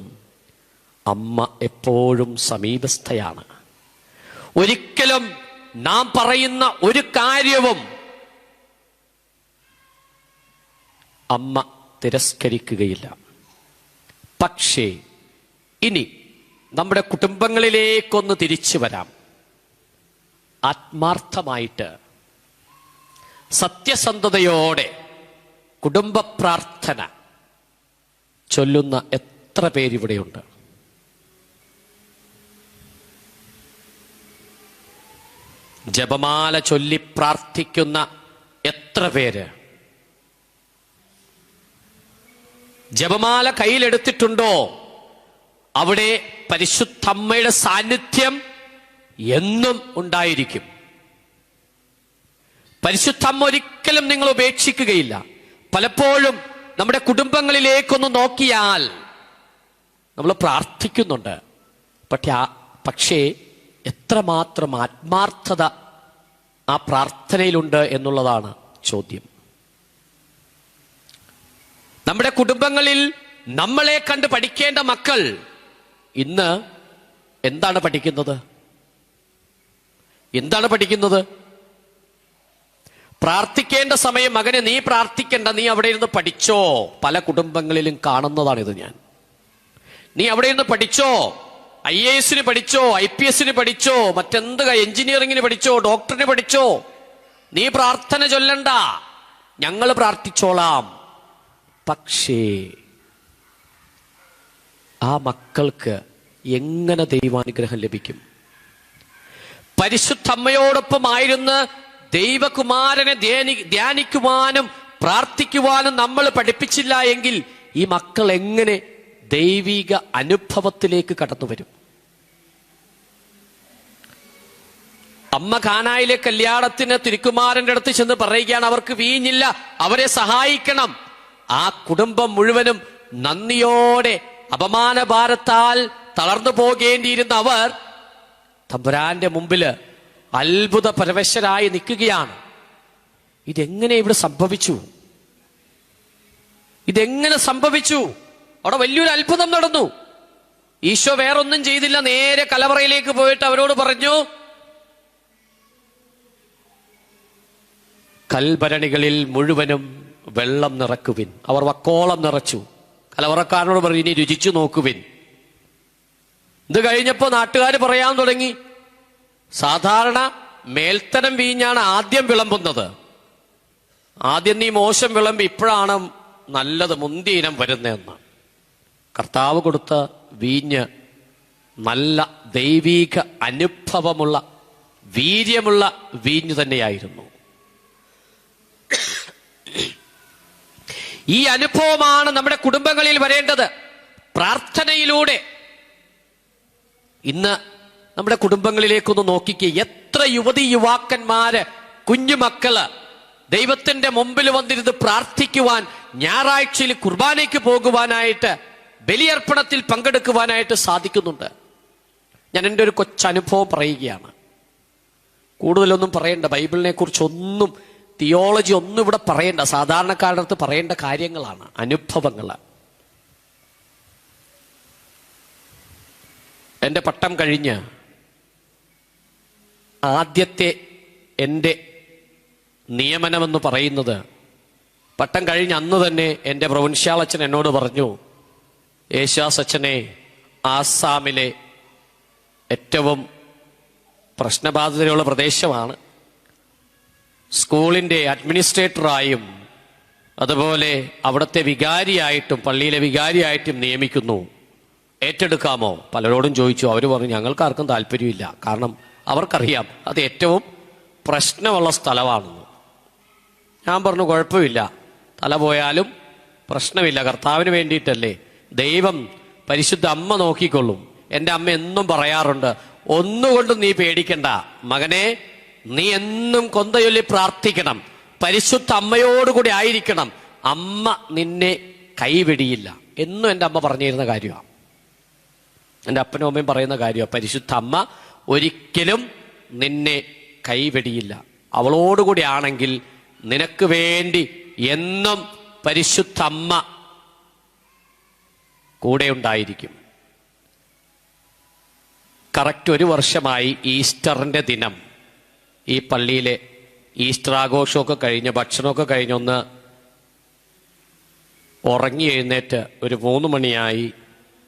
അമ്മ എപ്പോഴും സമീപസ്ഥയാണ്. ഒരിക്കലും നാം പറയുന്ന ഒരു കാര്യവും അമ്മ തിരസ്കരിക്കുകയില്ല. പക്ഷേ ഇനി നമ്മുടെ കുടുംബങ്ങളിലേക്കൊന്ന് തിരിച്ചു വരാം. ആത്മാർത്ഥമായിട്ട് സത്യസന്ധതയോടെ കുടുംബ പ്രാർത്ഥന ചൊല്ലുന്ന എത്ര പേരിവിടെയുണ്ട്? ജപമാല ചൊല്ലി പ്രാർത്ഥിക്കുന്ന എത്ര പേര്? ജപമാല കയ്യിലെടുത്തിട്ടുണ്ടോ? അവിടെ പരിശുദ്ധമ്മയുടെ സാന്നിധ്യം എന്നും ഉണ്ടായിരിക്കും. പരിശുദ്ധമ്മ ഒരിക്കലും നിങ്ങൾ ഉപേക്ഷിക്കുകയില്ല. പലപ്പോഴും നമ്മുടെ കുടുംബങ്ങളിലേക്കൊന്ന് നോക്കിയാൽ നമ്മൾ പ്രാർത്ഥിക്കുന്നുണ്ട്, പക്ഷേ എത്രമാത്രം ആത്മാർത്ഥത ആ പ്രാർത്ഥനയിലുണ്ട് എന്നുള്ളതാണ് ചോദ്യം. നമ്മുടെ കുടുംബങ്ങളിൽ നമ്മളെ കണ്ട് പഠിക്കേണ്ട മക്കൾ ഇന്ന് എന്താണ് പഠിക്കുന്നത്? എന്താണ് പഠിക്കുന്നത്? പ്രാർത്ഥിക്കേണ്ട സമയം മകനെ നീ പ്രാർത്ഥിക്കണ്ട, നീ അവിടെ ഇരുന്ന് പഠിച്ചോ. പല കുടുംബങ്ങളിലും കാണുന്നതാണിത് ഞാൻ. നീ അവിടെ ഇരുന്ന് പഠിച്ചോ, IAS പഠിച്ചോ, IPS പഠിച്ചോ, മറ്റെന്ത് എഞ്ചിനീയറിംഗിന് പഠിച്ചോ, ഡോക്ടറിന് പഠിച്ചോ, നീ പ്രാർത്ഥന ചൊല്ലണ്ട, ഞങ്ങൾ പ്രാർത്ഥിച്ചോളാം. പക്ഷേ ആ മക്കൾക്ക് എങ്ങനെ ദൈവാനുഗ്രഹം ലഭിക്കും? പരിശുദ്ധമ്മയോടൊപ്പമായിരുന്ന് ദൈവകുമാരനെ ധ്യാനിക്കുവാനും പ്രാർത്ഥിക്കുവാനും നമ്മൾ പഠിപ്പിച്ചില്ല എങ്കിൽ ഈ മക്കൾ എങ്ങനെ ദൈവിക അനുഭവത്തിലേക്ക് കടന്നു വരും? അമ്മ കാനായിലെ കല്യാണത്തിന് തിരുക്കുമാരന്റെ അടുത്ത് ചെന്ന് പറയുകയാണ്, അവർക്ക് വീഞ്ഞില്ല, അവരെ സഹായിക്കണം. ആ കുടുംബം മുഴുവനും നന്ദിയോടെ അപമാനഭാരത്താൽ തളർന്നു പോകേണ്ടിയിരുന്ന അവർ തമ്പുരാന്റെ മുമ്പില് അത്ഭുത പരവശരായി നിൽക്കുകയാണ്. ഇതെങ്ങനെ ഇവിടെ സംഭവിച്ചു? ഇതെങ്ങനെ സംഭവിച്ചു? അവിടെ വലിയൊരു അത്ഭുതം നടന്നു. ഈശോ വേറൊന്നും ചെയ്തില്ല, നേരെ കലവറയിലേക്ക് പോയിട്ട് അവരോട് പറഞ്ഞു, കൽഭരണികളിൽ മുഴുവനും വെള്ളം നിറക്കുവിൻ. അവർ വക്കോളം നിറച്ചു. കലവറക്കാരനോട് പറഞ്ഞു, ഇനി രുചിച്ചു നോക്കുവിൻ. ഇത് കഴിഞ്ഞപ്പോ നാട്ടുകാർ പറയാൻ തുടങ്ങി, സാധാരണ മേൽത്തരം വീഞ്ഞാണ് ആദ്യം വിളമ്പുന്നത്, ആദ്യം നീ മോശം വിളമ്പി, ഇപ്പോഴാണ് നല്ലത് മുന്തിയ ഇനം വരുന്നതെന്ന്. കർത്താവ് കൊടുത്ത വീഞ്ഞ് നല്ല ദൈവീക അനുഭവമുള്ള വീര്യമുള്ള വീഞ്ഞ് തന്നെയായിരുന്നു. ഈ അനുഭവമാണ് നമ്മുടെ കുടുംബങ്ങളിൽ വരേണ്ടത്. പ്രാർത്ഥനയിലൂടെ ഇന്ന് നമ്മുടെ കുടുംബങ്ങളിലേക്കൊന്ന് നോക്കിക്കേ. എത്ര യുവതി യുവാക്കന്മാര്, കുഞ്ഞുമക്കള് ദൈവത്തിന്റെ മുമ്പിൽ വന്നിരുന്ന് പ്രാർത്ഥിക്കുവാൻ, ഞായറാഴ്ചയിൽ കുർബാനയ്ക്ക് പോകുവാനായിട്ട്, ബലിയർപ്പണത്തിൽ പങ്കെടുക്കുവാനായിട്ട് സാധിക്കുന്നുണ്ട്. ഞാൻ എൻ്റെ ഒരു കൊച്ചനുഭവം പറയുകയാണ്. കൂടുതലൊന്നും പറയണ്ട, ബൈബിളിനെ കുറിച്ചൊന്നും, തിയോളജി ഒന്നും ഇവിടെ പറയണ്ട. സാധാരണക്കാരുടെ അടുത്ത് പറയേണ്ട കാര്യങ്ങളാണ്, അനുഭവങ്ങൾ. എൻ്റെ പട്ടം കഴിഞ്ഞ് ആദ്യത്തെ എൻ്റെ നിയമനമെന്ന് പറയുന്നത്, പട്ടം കഴിഞ്ഞ് അന്ന് തന്നെ എൻ്റെ പ്രൊവിൻഷ്യാളച്ചൻ എന്നോട് പറഞ്ഞു, യേശുദാസ് അച്ഛനെ, ആസാമിലെ ഏറ്റവും പ്രശ്നബാധിതയുള്ള പ്രദേശമാണ്, സ്കൂളിൻ്റെ അഡ്മിനിസ്ട്രേറ്ററായും അതുപോലെ അവിടുത്തെ വികാരിയായിട്ടും പള്ളിയിലെ വികാരിയായിട്ടും നിയമിക്കുന്നു, ഏറ്റെടുക്കാമോ? പലരോടും ചോദിച്ചു. അവർ പറഞ്ഞു, ഞങ്ങൾക്ക് ആർക്കും താല്പര്യമില്ല. കാരണം അവർക്കറിയാം അത് ഏറ്റവും പ്രശ്നമുള്ള സ്ഥലമാണെന്ന്. ഞാൻ പറഞ്ഞു, കുഴപ്പമില്ല, തല പോയാലും പ്രശ്നമില്ല, കർത്താവിന് വേണ്ടിയിട്ടല്ലേ, ദൈവം പരിശുദ്ധ അമ്മ നോക്കിക്കൊള്ളും. എൻ്റെ അമ്മ എന്നും പറയാറുണ്ട്, ഒന്നുകൊണ്ടും നീ പേടിക്കണ്ട മകനെ, നീ എന്നും കൊന്തയൊല്ലി പ്രാർത്ഥിക്കണം, പരിശുദ്ധ അമ്മയോടുകൂടി ആയിരിക്കണം, അമ്മ നിന്നെ കൈവെടിയില്ല എന്നും എൻ്റെ അമ്മ പറഞ്ഞിരുന്ന കാര്യമാണ്. എൻ്റെ അപ്പനും അമ്മയും പറയുന്ന കാര്യമാണ്, പരിശുദ്ധ അമ്മ ഒരിക്കലും നിന്നെ കൈവെടിയില്ല. അവളോടുകൂടി ആണെങ്കിൽ നിനക്ക് വേണ്ടി എന്നും പരിശുദ്ധ അമ്മ കൂടെ ഉണ്ടായിരിക്കും. കറക്റ്റ് 1 വർഷമായി ഈസ്റ്ററിൻ്റെ ദിനം ഈ പള്ളിയിലെ ഈസ്റ്റർ ആഘോഷമൊക്കെ കഴിഞ്ഞ് ഭക്ഷണമൊക്കെ കഴിഞ്ഞൊന്ന് ഉറങ്ങി എഴുന്നേറ്റ് ഒരു 3 മണിയായി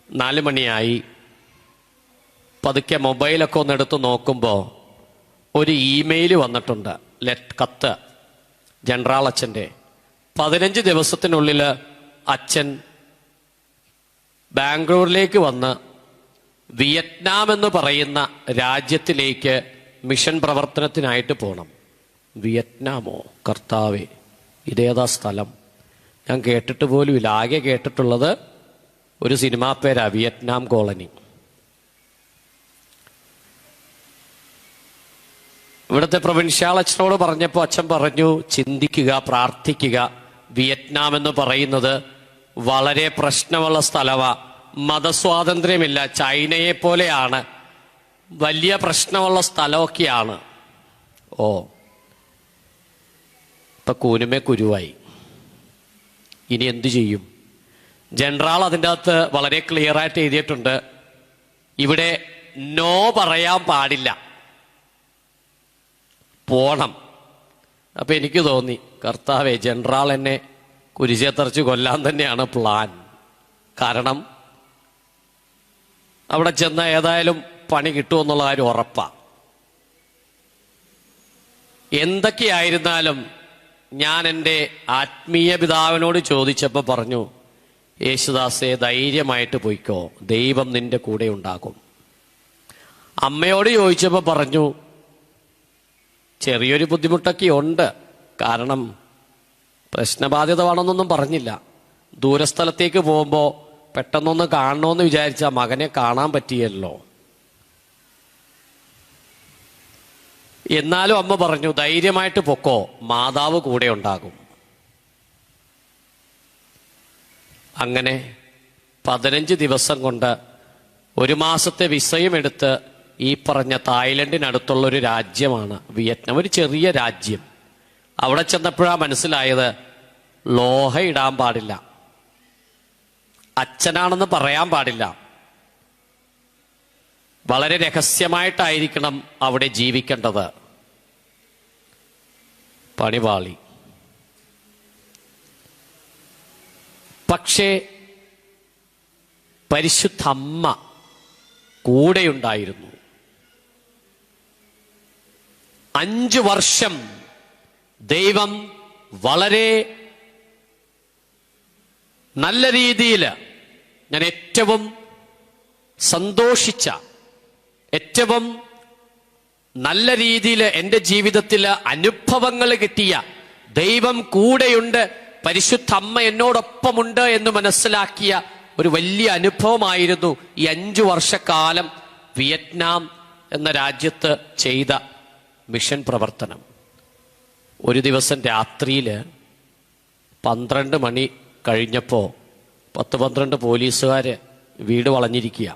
4 മണിയായി. പതുക്കെ മൊബൈലൊക്കെ ഒന്ന് എടുത്ത് നോക്കുമ്പോൾ ഒരു ഇമെയിൽ വന്നിട്ടുണ്ട്, കത്ത്, ജനറാൾ അച്ഛൻ്റെ. 15 ദിവസത്തിനുള്ളിൽ അച്ഛൻ ബാംഗ്ലൂരിലേക്ക് വന്ന് വിയറ്റ്നാം എന്ന് പറയുന്ന രാജ്യത്തിലേക്ക് മിഷൻ പ്രവർത്തനത്തിനായിട്ട് പോകണം. വിയറ്റ്നാമോ കർത്താവേ, ഇതേതാ സ്ഥലം? ഞാൻ കേട്ടിട്ട് പോലും ഇല്ല. ആകെ കേട്ടിട്ടുള്ളത് ഒരു സിനിമാ പേരാ, വിയറ്റ്നാം കോളനി. ഇവിടുത്തെ പ്രൊവിൻഷ്യാൽ അച്ഛനോട് പറഞ്ഞപ്പോൾ അച്ഛൻ പറഞ്ഞു, ചിന്തിക്കുക, പ്രാർത്ഥിക്കുക. വിയറ്റ്നാം എന്ന് പറയുന്നത് വളരെ പ്രശ്നമുള്ള സ്ഥലമാണ്, മതസ്വാതന്ത്ര്യമില്ല, ചൈനയെ പോലെയാണ്, വലിയ പ്രശ്നമുള്ള സ്ഥലമൊക്കെയാണ്. ഓ, ഇപ്പൊ കൂനുമേ കുരുവായി. ഇനി എന്തു ചെയ്യും? ജനറാൾ അതിൻ്റെ അകത്ത് വളരെ ക്ലിയർ ആയിട്ട് എഴുതിയിട്ടുണ്ട്, ഇവിടെ നോ പറയാൻ പാടില്ല, പോണം. അപ്പൊ എനിക്ക് തോന്നി, കർത്താവേ, ജനറാൾ എന്നെ കുരിശേത്തറച്ച് കൊല്ലാൻ തന്നെയാണ് പ്ലാൻ. കാരണം അവിടെ ചെന്ന ഏതായാലും പണി കിട്ടുമെന്നുള്ള കാര്യം ഉറപ്പാ. എന്തൊക്കെയായിരുന്നാലും ഞാൻ എൻ്റെ ആത്മീയ പിതാവിനോട് ചോദിച്ചപ്പോൾ പറഞ്ഞു, യേശുദാസേ, ധൈര്യമായിട്ട് പോയിക്കോ, ദൈവം നിന്റെ കൂടെ ഉണ്ടാകും. അമ്മയോട് ചോദിച്ചപ്പോൾ പറഞ്ഞു, ചെറിയൊരു ബുദ്ധിമുട്ടൊക്കെ ഉണ്ട്, കാരണം പ്രശ്നബാധിത വേണമെന്നൊന്നും പറഞ്ഞില്ല. ദൂരസ്ഥലത്തേക്ക് പോകുമ്പോൾ പെട്ടെന്നൊന്ന് കാണണമെന്ന് വിചാരിച്ചാൽ മകനെ കാണാൻ പറ്റിയല്ലോ. എന്നാലും അമ്മ പറഞ്ഞു, ധൈര്യമായിട്ട് പൊക്കോ, മാതാവ് കൂടെ ഉണ്ടാകും. അങ്ങനെ 15 ദിവസം കൊണ്ട് 1 മാസത്തെ വിസയും എടുത്ത് ഈ പറഞ്ഞ തായ്ലൻഡിനടുത്തുള്ള ഒരു രാജ്യമാണ് വിയറ്റ്നാം. ഒരു ചെറിയ രാജ്യം. അവിടെ ചെന്നപ്പോഴാണ് മനസ്സിലായത്, ലോഹ ഇടാൻ പാടില്ല, അച്ഛനാണെന്ന് പറയാൻ പാടില്ല, വളരെ രഹസ്യമായിട്ടായിരിക്കണം അവിടെ ജീവിക്കേണ്ടത്. പണിപാളി. പക്ഷേ പരിശുദ്ധ അമ്മ കൂടെയുണ്ടായിരുന്നു. 5 വർഷം ദൈവം വളരെ നല്ല രീതിയിൽ, ഞാൻ ഏറ്റവും സന്തോഷിച്ച, ഏറ്റവും നല്ല രീതിയിൽ എൻ്റെ ജീവിതത്തിൽ അനുഭവങ്ങൾ കിട്ടിയ, ദൈവം കൂടെയുണ്ട്, പരിശുദ്ധ അമ്മ എന്നോടൊപ്പമുണ്ട് എന്ന് മനസ്സിലാക്കിയ ഒരു വലിയ അനുഭവമായിരുന്നു ഈ 5 വർഷക്കാലം വിയറ്റ്നാം എന്ന രാജ്യത്ത് ചെയ്ത മിഷൻ പ്രവർത്തനം. ഒരു ദിവസം രാത്രിയിൽ 12 മണി കഴിഞ്ഞപ്പോൾ 10-12 പോലീസുകാർ വീട് വളഞ്ഞിരിക്കുക.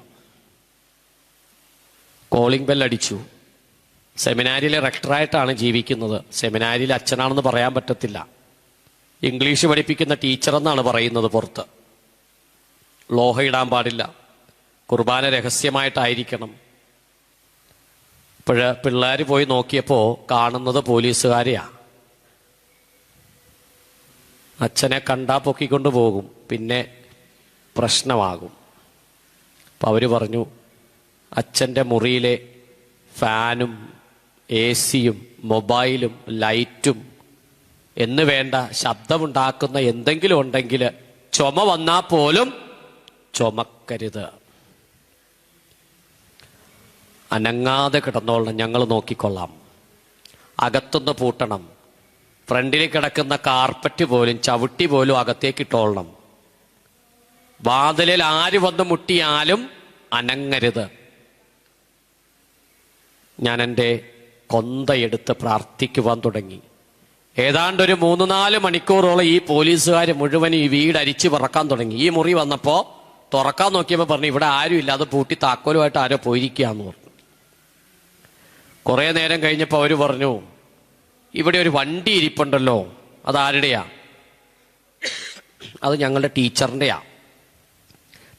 കോളിംഗ് ബെല്ലടിച്ചു. സെമിനാരിയിലെ റെക്ടറായിട്ടാണ് ജീവിക്കുന്നത്. സെമിനാരിയിൽ അച്ഛനാണെന്ന് പറയാൻ പറ്റത്തില്ല, ഇംഗ്ലീഷ് പഠിപ്പിക്കുന്ന ടീച്ചറെന്നാണ് പറയുന്നത് പുറത്ത്. ലോഹ ഇടാൻ പാടില്ല, കുർബാന രഹസ്യമായിട്ടായിരിക്കണം. ഇപ്പോഴ് പിള്ളേർ പോയി നോക്കിയപ്പോൾ കാണുന്നത് പോലീസുകാരെയാ. അച്ഛനെ കണ്ടാ പൊക്കിക്കൊണ്ട് പോകും, പിന്നെ പ്രശ്നമാകും. അപ്പം അവർ പറഞ്ഞു, അച്ഛൻ്റെ മുറിയിലെ ഫാനും AC-യും മൊബൈലും ലൈറ്റും എന്ന് വേണ്ട ശബ്ദമുണ്ടാക്കുന്ന എന്തെങ്കിലും ഉണ്ടെങ്കിൽ ചുമ വന്നാൽ പോലും ചുമക്കരുത്, അനങ്ങാതെ കിടന്നോളണം, ഞങ്ങൾ നോക്കിക്കൊള്ളാം. അകത്തൊന്ന് പൂട്ടണം, ഫ്രണ്ടിൽ കിടക്കുന്ന കാർപ്പറ്റ് പോലും ചവിട്ടി പോലും അകത്തേക്ക് ഇട്ടോളണം. വാതിലിൽ ആര് വന്ന് മുട്ടിയാലും അനങ്ങരുത്. ഞാൻ എൻ്റെ കൊന്തയെടുത്ത് പ്രാർത്ഥിക്കുവാൻ തുടങ്ങി. ഏതാണ്ട് ഒരു 3-4 മണിക്കൂറോളം ഈ പോലീസുകാർ മുഴുവൻ ഈ വീട് അരിച്ചു പറക്കാൻ തുടങ്ങി. ഈ മുറി വന്നപ്പോ തുറക്കാൻ നോക്കിയപ്പോൾ പറഞ്ഞു ഇവിടെ ആരും ഇല്ല, അത് പൂട്ടി താക്കോലുമായിട്ട് ആരോ പോയിരിക്കാന്ന് പറഞ്ഞു. കുറെ നേരം കഴിഞ്ഞപ്പോൾ അവര് പറഞ്ഞു ഇവിടെ ഒരു വണ്ടി ഇരിപ്പുണ്ടല്ലോ, അതാരുടെയാ? അത് ഞങ്ങളുടെ ടീച്ചറിന്റെയാ.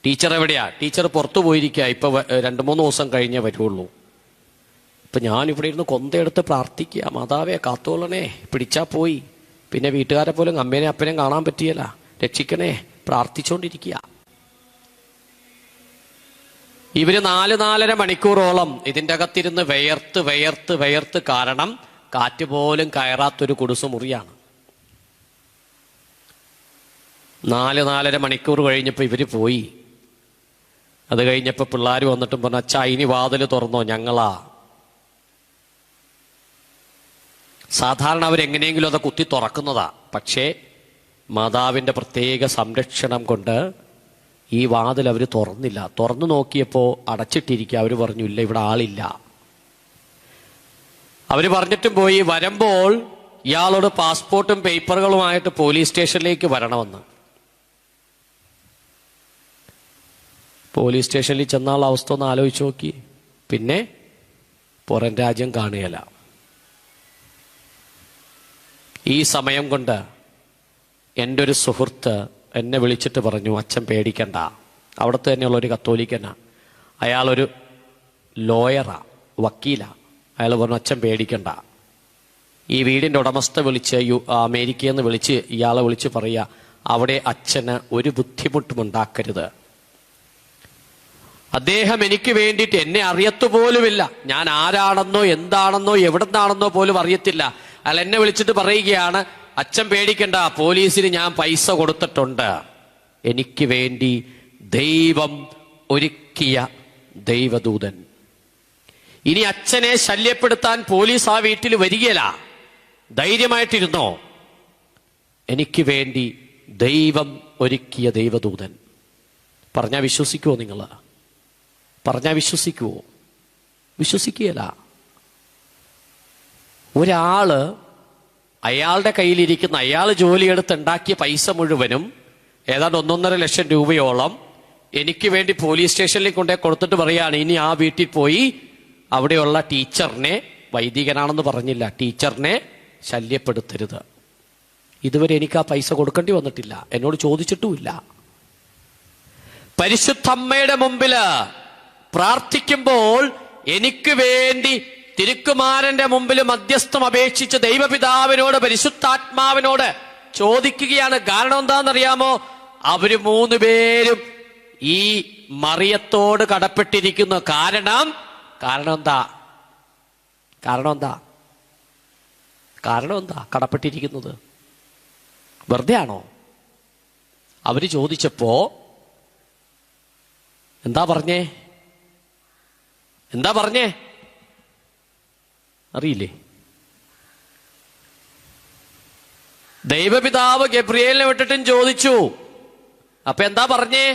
ടീച്ചർ എവിടെയാ? ടീച്ചർ പുറത്തു പോയിരിക്കുക, ഇപ്പൊ 2-3 ദിവസം കഴിഞ്ഞേ വരുള്ളൂ. ഇപ്പൊ ഞാൻ ഇവിടെ ഇരുന്ന് കൊന്തയെടുത്ത് പ്രാർത്ഥിക്കുക, മാതാവേ കാത്തോളണേ, പിടിച്ചാ പോയി, പിന്നെ വീട്ടുകാരെ പോലും അമ്മേനെ അപ്പനെയും കാണാൻ പറ്റിയല്ല, രക്ഷിക്കണേ, പ്രാർത്ഥിച്ചുകൊണ്ടിരിക്കുക. ഇവര് 4-4.5 മണിക്കൂറോളം ഇതിൻ്റെ അകത്തിരുന്ന് വിയർത്ത് വിയർത്ത് വിയർത്ത്, കാരണം കാറ്റ് പോലും കയറാത്തൊരു കുടുസുമുറിയാണ്. 4-4.5 മണിക്കൂർ കഴിഞ്ഞപ്പോൾ ഇവര് പോയി. അത് കഴിഞ്ഞപ്പോൾ പിള്ളേർ വന്നിട്ടും പറഞ്ഞു അച്ഛാ ഇനി വാതിൽ തുറന്നോ, ഞങ്ങളാ. സാധാരണ അവരെങ്ങനെയെങ്കിലും അത് കുത്തി തുറക്കുന്നതാ. പക്ഷേ മാതാവിൻ്റെ പ്രത്യേക സംരക്ഷണം കൊണ്ട് ഈ വാതിൽ അവർ തുറന്നില്ല. തുറന്നു നോക്കിയപ്പോൾ അടച്ചിട്ടിരിക്കുക. അവർ പറഞ്ഞു ഇല്ല, ഇവിടെ ആളില്ല. അവർ പറഞ്ഞിട്ടും പോയി. വരുമ്പോൾ ഇയാളോട് പാസ്പോർട്ടും പേപ്പറുകളുമായിട്ട് പോലീസ് സ്റ്റേഷനിലേക്ക് വരണമെന്ന്. പോലീസ് സ്റ്റേഷനിൽ ചെന്നുള്ള അവസ്ഥ ഒന്ന് ആലോചിച്ച് നോക്കി. പിന്നെ പുറം രാജ്യം കാണുകയില്ല. ഈ സമയം കൊണ്ട് എൻ്റെ ഒരു സുഹൃത്ത് എന്നെ വിളിച്ചിട്ട് പറഞ്ഞു അച്ഛൻ പേടിക്കണ്ട. അവിടുത്തെ തന്നെയുള്ളൊരു കത്തോലിക്കനാ, അയാളൊരു ലോയറാ, വക്കീലാ. അയാൾ പറഞ്ഞു അച്ഛൻ പേടിക്കണ്ട. ഈ വീടിൻ്റെ ഉടമസ്ഥ വിളിച്ച് അമേരിക്കയിൽ നിന്ന് വിളിച്ച് ഇയാളെ വിളിച്ച് പറയുക അവിടെ അച്ഛന് ഒരു ബുദ്ധിമുട്ടും ഉണ്ടാക്കരുത്. അദ്ദേഹം എനിക്ക് വേണ്ടിയിട്ട് എന്നെ അറിയത്തുപോലുമില്ല. ഞാൻ ആരാണെന്നോ എന്താണെന്നോ എവിടുന്നാണെന്നോ പോലും അറിയത്തില്ല. അയാൾ എന്നെ വിളിച്ചിട്ട് പറയുകയാണ് അച്ഛൻ പേടിക്കണ്ട, പോലീസിന് ഞാൻ പൈസ കൊടുത്തിട്ടുണ്ട്. എനിക്ക് വേണ്ടി ദൈവം ഒരുക്കിയ ദൈവദൂതൻ. ഇനി അച്ഛനെ ശല്യപ്പെടുത്താൻ പോലീസ് ആ വീട്ടിൽ വരികയില്ല, ധൈര്യമായിട്ടിരുന്നോ. എനിക്ക് വേണ്ടി ദൈവം ഒരുക്കിയ ദൈവദൂതൻ. പറഞ്ഞാൽ വിശ്വസിക്കുവോ? നിങ്ങൾ പറഞ്ഞാൽ വിശ്വസിക്കുവോ? വിശ്വസിക്കുകയില്ല. ഒരാള് അയാളുടെ കയ്യിലിരിക്കുന്ന, അയാൾ ജോലിയെടുത്ത് ഉണ്ടാക്കിയ പൈസ മുഴുവനും ഏതാണ്ട് 1.5 ലക്ഷം രൂപയോളം എനിക്ക് വേണ്ടി പോലീസ് സ്റ്റേഷനിൽ കൊണ്ടേ കൊടുത്തിട്ട് പറയാണ് ഇനി ആ വീട്ടിൽ പോയി അവിടെയുള്ള ടീച്ചറിനെ, വൈദികനാണെന്ന് പറഞ്ഞില്ല, ടീച്ചറിനെ ശല്യപ്പെടുത്തരുത്. ഇതുവരെ എനിക്ക് ആ പൈസ കൊടുക്കേണ്ടി വന്നിട്ടില്ല, എന്നോട് ചോദിച്ചിട്ടുമില്ല. പരിശുദ്ധമ്മയുടെ മുമ്പില് പ്രാർത്ഥിക്കുമ്പോൾ എനിക്ക് വേണ്ടി തിരുക്കുമാരന്റെ മുമ്പിൽ മധ്യസ്ഥം അപേക്ഷിച്ച് ദൈവപിതാവിനോട് പരിശുദ്ധാത്മാവിനോട് ചോദിക്കുകയാണ്. കാരണം എന്താണെന്നറിയാമോ? അവര് 3 പേരും ഈ മറിയത്തോട് കടപ്പെട്ടിരിക്കുന്നു. കാരണം എന്താ കടപ്പെട്ടിരിക്കുന്നത്? വെറുതെ ആണോ? അവര് ചോദിച്ചപ്പോ എന്താ പറഞ്ഞേ അറിയില്ലേ? ദൈവപിതാവ് ഗബ്രിയേലിനെ വിട്ടിട്ടും ചോദിച്ചു. അപ്പൊ എന്താ പറഞ്ഞേ?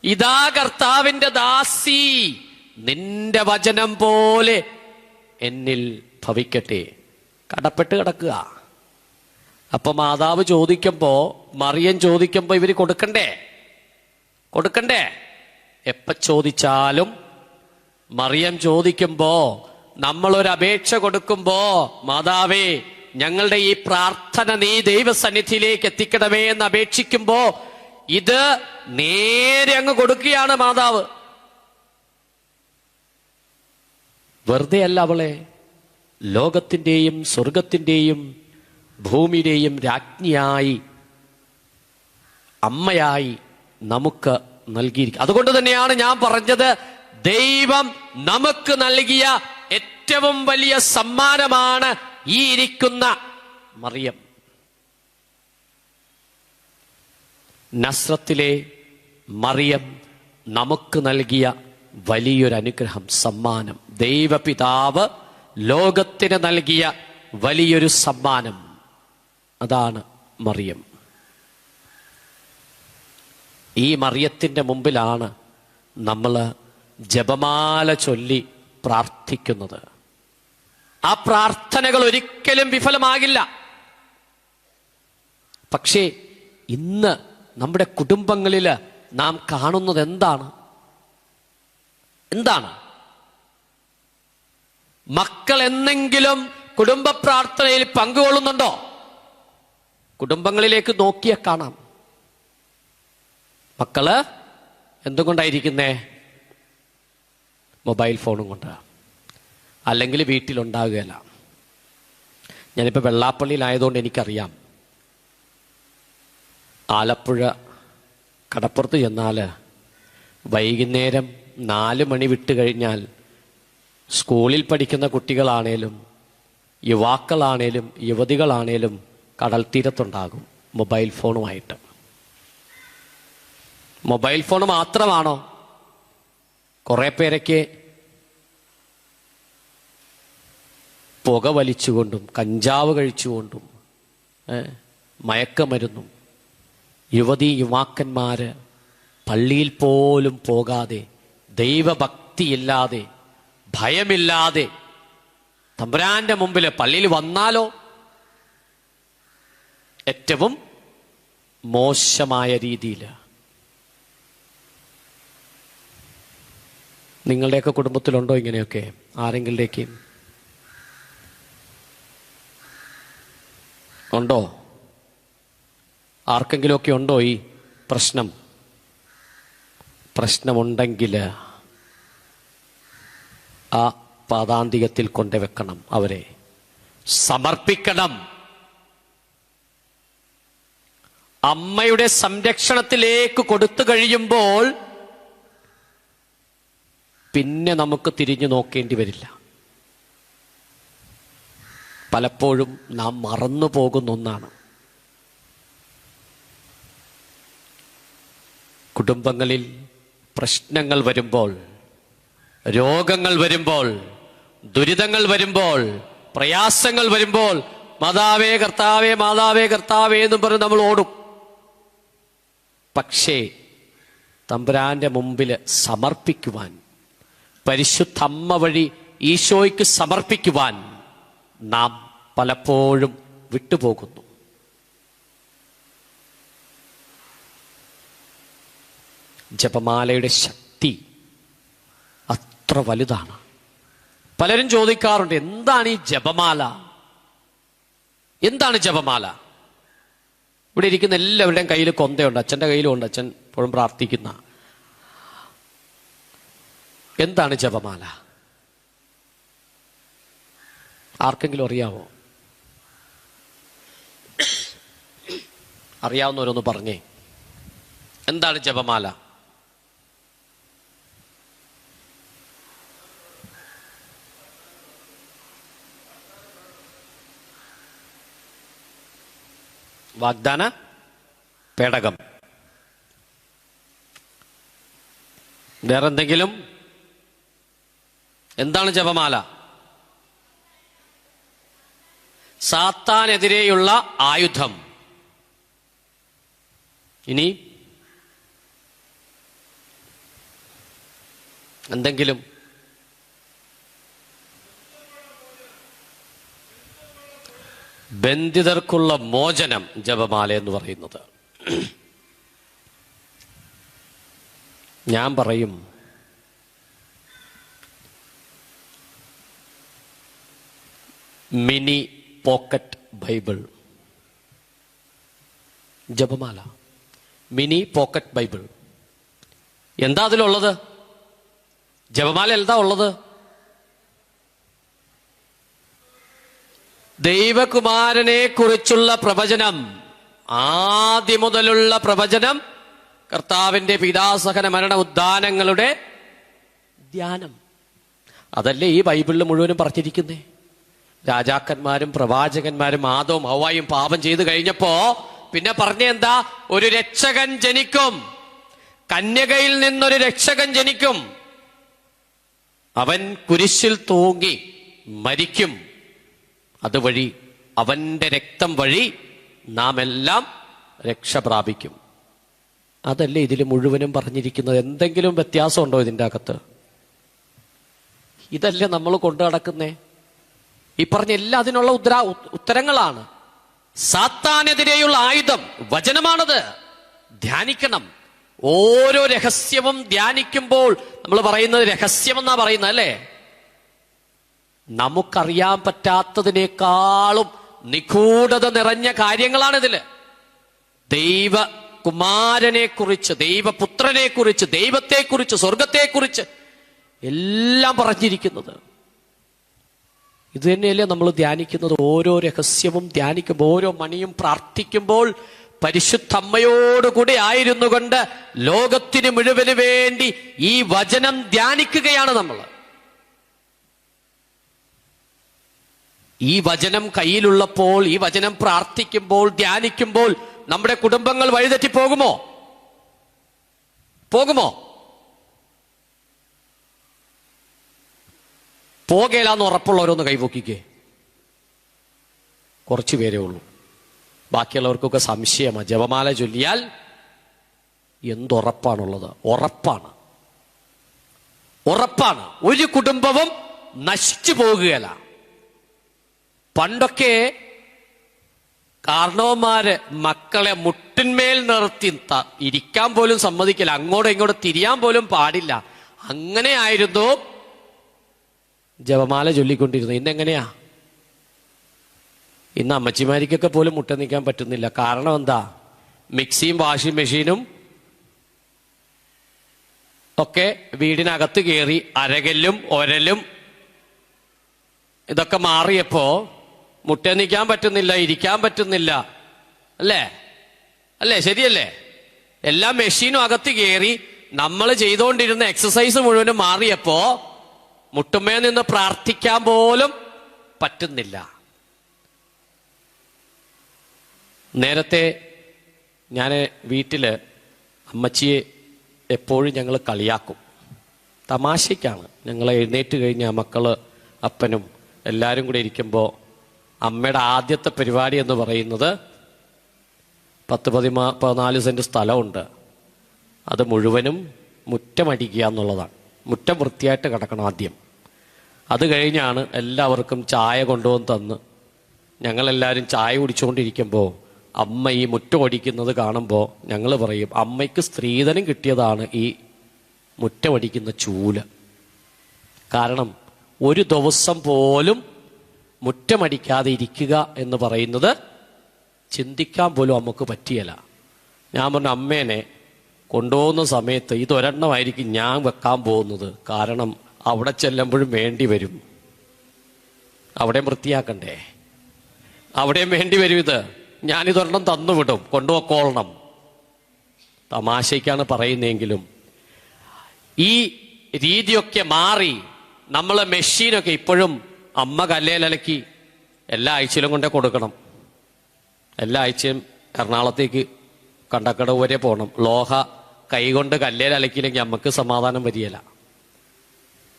ഇതാ കർത്താവിന്റെ ദാസി, നിന്റെ വചനം പോലെ എന്നിൽ ഭവിക്കട്ടെ. കടപ്പെട്ട് കിടക്കുക. അപ്പൊ മാതാവ് ചോദിക്കുമ്പോ, മറിയം ചോദിക്കുമ്പോ ഇവര് കൊടുക്കണ്ടേ? എപ്പ ചോദിച്ചാലും മറിയം ചോദിക്കുമ്പോ, നമ്മളൊരു അപേക്ഷ കൊടുക്കുമ്പോ, മാതാവേ ഞങ്ങളുടെ ഈ പ്രാർത്ഥന നീ ദൈവസന്നിധിയിലേക്ക് എത്തിക്കണമേ എന്ന് അപേക്ഷിക്കുമ്പോ ഇത് നേരെ അങ്ങ് കൊടുക്കുകയാണ് മാതാവ്. വെറുതെ അല്ല, അവളെ ലോകത്തിന്റെയും സ്വർഗത്തിന്റെയും ഭൂമിയുടെയും രാജ്ഞിയായി, അമ്മയായി നമുക്ക് നൽകിയിരിക്കുക. അതുകൊണ്ട് തന്നെയാണ് ഞാൻ പറഞ്ഞത്, ദൈവം നമുക്ക് നൽകിയ ഏറ്റവും വലിയ സമ്മാനമാണ് ഈ ഇരിക്കുന്ന മറിയം. നസ്രത്തിലെ മറിയം നമുക്ക് നൽകിയ വലിയൊരു അനുഗ്രഹം, സമ്മാനം. ദൈവപിതാവ് ലോകത്തിന് നൽകിയ വലിയൊരു സമ്മാനം, അതാണ് മറിയം. ഈ മറിയത്തിൻ്റെ മുമ്പിലാണ് നമ്മൾ ജപമാല ചൊല്ലി പ്രാർത്ഥിക്കുന്നത്. ആ പ്രാർത്ഥനകൾ ഒരിക്കലും വിഫലമാകില്ല. പക്ഷേ ഇന്ന് നമ്മുടെ കുടുംബങ്ങളിൽ നാം കാണുന്നത് എന്താണ്? മക്കൾ എന്നെങ്കിലും കുടുംബ പ്രാർത്ഥനയിൽ പങ്കുകൊള്ളുന്നുണ്ടോ? കുടുംബങ്ങളിലേക്ക് നോക്കിയാൽ കാണാം. മക്കള് എന്തുകൊണ്ടായിരിക്കുന്നേ? മൊബൈൽ ഫോണും കൊണ്ട്, അല്ലെങ്കിൽ വീട്ടിലുണ്ടാകുകയില്ല. ഞാനിപ്പോൾ വെള്ളാപ്പള്ളിയിലായതുകൊണ്ട് എനിക്കറിയാം. ആലപ്പുഴ കടപ്പുറത്ത് ചെന്നാൽ വൈകുന്നേരം 4 മണി വിട്ട് കഴിഞ്ഞാൽ സ്കൂളിൽ പഠിക്കുന്ന കുട്ടികളാണേലും യുവാക്കളാണേലും യുവതികളാണേലും കടൽ തീരത്തുണ്ടാകും മൊബൈൽ ഫോണുമായിട്ട്. മൊബൈൽ ഫോൺ മാത്രമാണോ? കുറേ പേരൊക്കെ പുക വലിച്ചുകൊണ്ടും കഞ്ചാവ് കഴിച്ചുകൊണ്ടും മയക്കമരുന്നും യുവാക്കന്മാര് പള്ളിയിൽ പോലും പോകാതെ, ദൈവഭക്തിയില്ലാതെ, ഭയമില്ലാതെ തമ്പുരാന്റെ മുമ്പിൽ പള്ളിയിൽ വന്നാലോ ഏറ്റവും മോശമായ രീതിയിൽ. നിങ്ങളുടെയൊക്കെ കുടുംബത്തിലുണ്ടോ ഇങ്ങനെയൊക്കെ? ആരെങ്കിലേക്ക് ഉണ്ടോ? ആർക്കെങ്കിലുമൊക്കെ ഉണ്ടോ ഈ പ്രശ്നമുണ്ടെങ്കിൽ ആ പാദാന്തികത്തിൽ കൊണ്ടുവെക്കണം, അവരെ സമർപ്പിക്കണം. അമ്മയുടെ സംരക്ഷണത്തിലേക്ക് കൊടുത്തു കഴിയുമ്പോൾ പിന്നെ നമുക്ക് തിരിഞ്ഞു നോക്കേണ്ടി വരില്ല. പലപ്പോഴും നാം മറന്നു പോകുന്ന ഒന്നാണ്. കുടുംബങ്ങളിൽ പ്രശ്നങ്ങൾ വരുമ്പോൾ, രോഗങ്ങൾ വരുമ്പോൾ, ദുരിതങ്ങൾ വരുമ്പോൾ, പ്രയാസങ്ങൾ വരുമ്പോൾ മാതാവേ കർത്താവേ, മാതാവേ കർത്താവേ എന്നും പറഞ്ഞ് നമ്മൾ ഓടും. പക്ഷേ തമ്പുരാന്റെ മുമ്പിൽ സമർപ്പിക്കുവാൻ, പരിശുദ്ധ അമ്മ വഴി ഈശോയ്ക്ക് സമർപ്പിക്കുവാൻ നാം പലപ്പോഴും വിട്ടുപോകുന്നു. ജപമാലയുടെ ശക്തി അത്ര വലുതാണ്. പലരും ചോദിക്കാറുണ്ട്, എന്താണ് ഈ ജപമാല? എന്താണ് ജപമാല? ഇവിടെ ഇരിക്കുന്ന എല്ലാവരുടെയും കയ്യിൽ കൊന്തയുണ്ട്, അച്ഛൻ്റെ കയ്യിലും ഉണ്ട്, അച്ഛൻ എപ്പോഴും പ്രാർത്ഥിക്കുന്ന. എന്താണ് ജപമാല? ആർക്കെങ്കിലും അറിയാവോ? അറിയാവുന്നവരൊന്ന് പറഞ്ഞേ, എന്താണ് ജപമാല? വാഗ്ദാന പേടകം. വേറെന്തെങ്കിലും? എന്താണ് ജപമാല? സാത്താനെതിരെയുള്ള ആയുധം. ഇനി എന്തെങ്കിലും? ബന്ധിതർക്കുള്ള മോചനം ജപമാല എന്ന് പറയുന്നത്. ഞാൻ പറയും, മിനി പോക്കറ്റ് ബൈബിൾ. ജപമാല മിനി പോക്കറ്റ് ബൈബിൾ. എന്താ അതിലുള്ളത്? ജപമാല എന്താ ഉള്ളത്? ദൈവകുമാരനെ കുറിച്ചുള്ള പ്രവചനം, ആദ്യം മുതലുള്ള പ്രവചനം, കർത്താവിന്റെ പിതാസഹന മരണ ഉദ്ധാനങ്ങളുടെ ധ്യാനം. അതല്ലേ ഈ ബൈബിളിൽ മുഴുവനും പറഞ്ഞിരിക്കുന്നേ. രാജാക്കന്മാരും പ്രവാചകന്മാരും ആദവും ഹവ്വായും പാപം ചെയ്തു കഴിഞ്ഞപ്പോ പിന്നെ പറഞ്ഞെന്താ? ഒരു രക്ഷകൻ ജനിക്കും, കന്യകയിൽ നിന്നൊരു രക്ഷകൻ ജനിക്കും, അവൻ കുരിശിൽ തൂങ്ങി മരിക്കും, അതുവഴി അവന്റെ രക്തം വഴി നാം എല്ലാം രക്ഷ പ്രാപിക്കും. അതല്ലേ ഇതിൽ മുഴുവനും പറഞ്ഞിരിക്കുന്നത്. എന്തെങ്കിലും വ്യത്യാസമുണ്ടോ ഇതിൻ്റെ അകത്ത്? ഇതല്ലേ നമ്മൾ കൊണ്ടു നടക്കുന്നേ? ഈ പറഞ്ഞ എല്ലാം അതിനുള്ള ഉത്തരങ്ങളാണ്. സാത്താനെതിരെയുള്ള ആയുധം വചനമാണത്. ധ്യാനിക്കണം. ഓരോ രഹസ്യവും ധ്യാനിക്കുമ്പോൾ നമ്മൾ പറയുന്നത് രഹസ്യമെന്നാ പറയുന്നത് അല്ലേ? നമുക്കറിയാൻ പറ്റാത്തതിനേക്കാളും നിഗൂഢത നിറഞ്ഞ കാര്യങ്ങളാണിതില്. ദൈവകുമാരനെ കുറിച്ച്, ദൈവപുത്രനെ കുറിച്ച്, ദൈവത്തെക്കുറിച്ച്, സ്വർഗത്തെക്കുറിച്ച് എല്ലാം പറഞ്ഞിരിക്കുന്നത്. ഇത് തന്നെയല്ലേ നമ്മൾ ധ്യാനിക്കുന്നത്. ഓരോ രഹസ്യവും ധ്യാനിക്കുമ്പോൾ, ഓരോ മണിയും പ്രാർത്ഥിക്കുമ്പോൾ പരിശുദ്ധ അമ്മയോടുകൂടി ആയിരുന്നു കൊണ്ട് ലോകത്തിന് മുഴുവന് വേണ്ടി ഈ വചനം ധ്യാനിക്കുകയാണ് നമ്മൾ. ഈ വചനം കയ്യിലുള്ളപ്പോൾ, ഈ വചനം പ്രാർത്ഥിക്കുമ്പോൾ, ധ്യാനിക്കുമ്പോൾ നമ്മുടെ കുടുംബങ്ങൾ വഴിതെറ്റി പോകുമോ? പോകേലാന്ന് ഉറപ്പുള്ളവരൊന്ന് കൈപൊക്കിക്കേ. കുറച്ചു പേരേ ഉള്ളൂ. ബാക്കിയുള്ളവർക്കൊക്കെ സംശയമാണ്. ജപമാല ചൊല്ലിയാൽ എന്തുറപ്പാണുള്ളത്? ഉറപ്പാണ്. ഒരു കുടുംബവും നശിച്ചു പോകുകയല്ല. പണ്ടൊക്കെ കാരണവന്മാര് മക്കളെ മുട്ടിന്മേൽ നിർത്തി ഇരിക്കാൻ പോലും സമ്മതിക്കില്ല, അങ്ങോട്ടും ഇങ്ങോട്ടും തിരിയാൻ പോലും പാടില്ല. അങ്ങനെയായിരുന്നു ജപമാല ചൊല്ലിക്കൊണ്ടിരുന്നത്. ഇന്നെങ്ങനെയാ? ഇന്ന് അമ്മച്ചിമാരിക്കൊക്കെ പോലും മുട്ട നിൽക്കാൻ പറ്റുന്നില്ല. കാരണം എന്താ? മിക്സിയും വാഷിംഗ് മെഷീനും ഒക്കെ വീടിനകത്ത് കയറി അരകല്ലും ഒരലും ഇതൊക്കെ മാറിയപ്പോ മുട്ട നിൽക്കാൻ പറ്റുന്നില്ല, ഇരിക്കാൻ പറ്റുന്നില്ല. അല്ലേ? ശരിയല്ലേ? എല്ലാ മെഷീനും അകത്ത് കയറി നമ്മൾ ചെയ്തുകൊണ്ടിരുന്ന എക്സസൈസ് മുഴുവനും മാറിയപ്പോ മുട്ടുമേ നിന്ന് പ്രാർത്ഥിക്കാൻ പോലും പറ്റുന്നില്ല. നേരത്തെ ഞാൻ വീട്ടില് അമ്മച്ചിയെ എപ്പോഴും ഞങ്ങൾ കളിയാക്കും. തമാശയ്ക്കാണ്. ഞങ്ങൾ എഴുന്നേറ്റ് കഴിഞ്ഞ മക്കള് അപ്പനും എല്ലാവരും കൂടെ ഇരിക്കുമ്പോൾ അമ്മയുടെ ആദ്യത്തെ പരിപാടി എന്ന് പറയുന്നത് 10-14 സെന്റ് സ്ഥലമുണ്ട്, അത് മുഴുവനും മുറ്റമടിക്കുക എന്നുള്ളതാണ്. മുറ്റം വൃത്തിയായിട്ട് കിടക്കണം ആദ്യം. അത് കഴിഞ്ഞാണ് എല്ലാവർക്കും ചായ കൊണ്ടുവന്ന് തന്ന് ഞങ്ങളെല്ലാവരും ചായ കുടിച്ചുകൊണ്ടിരിക്കുമ്പോൾ അമ്മ ഈ മുറ്റം ഒടിക്കുന്നത് കാണുമ്പോൾ ഞങ്ങൾ പറയും, അമ്മയ്ക്ക് സ്ത്രീധനം കിട്ടിയതാണ് ഈ മുറ്റമടിക്കുന്ന ചൂല്. കാരണം ഒരു ദിവസം പോലും മുറ്റമടിക്കാതെ ഇരിക്കുക എന്ന് പറയുന്നത് ചിന്തിക്കാൻ പോലും അമ്മക്ക് പറ്റിയല്ല. ഞാൻ പറഞ്ഞു, അമ്മേനെ കൊണ്ടുപോകുന്ന സമയത്ത് ഇതൊരെണ്ണമായിരിക്കും ഞാൻ വെക്കാൻ പോകുന്നത്. കാരണം അവിടെ ചെല്ലുമ്പോഴും വേണ്ടി വരും, അവിടെയും വൃത്തിയാക്കണ്ടേ, അവിടെയും വേണ്ടി വരും. ഇത് ഞാനിതൊരെണ്ണം തന്നുവിടും, കൊണ്ടുപോക്കോളണം. തമാശയ്ക്കാണ് പറയുന്നതെങ്കിലും ഈ രീതിയൊക്കെ മാറി നമ്മൾ മെഷീനൊക്കെ ഇപ്പോഴും അമ്മ കല്ലേലലക്കി എല്ലാ ആഴ്ചയിലും കൊണ്ടേ കൊടുക്കണം. എല്ലാ ആഴ്ചയും എറണാകുളത്തേക്ക് കണ്ടക്കടവ് വരെ പോകണം. ലോഹ കൈകൊണ്ട് കല്ലേലലക്കിയില്ലെങ്കിൽ അമ്മക്ക് സമാധാനം വരികയില്ല.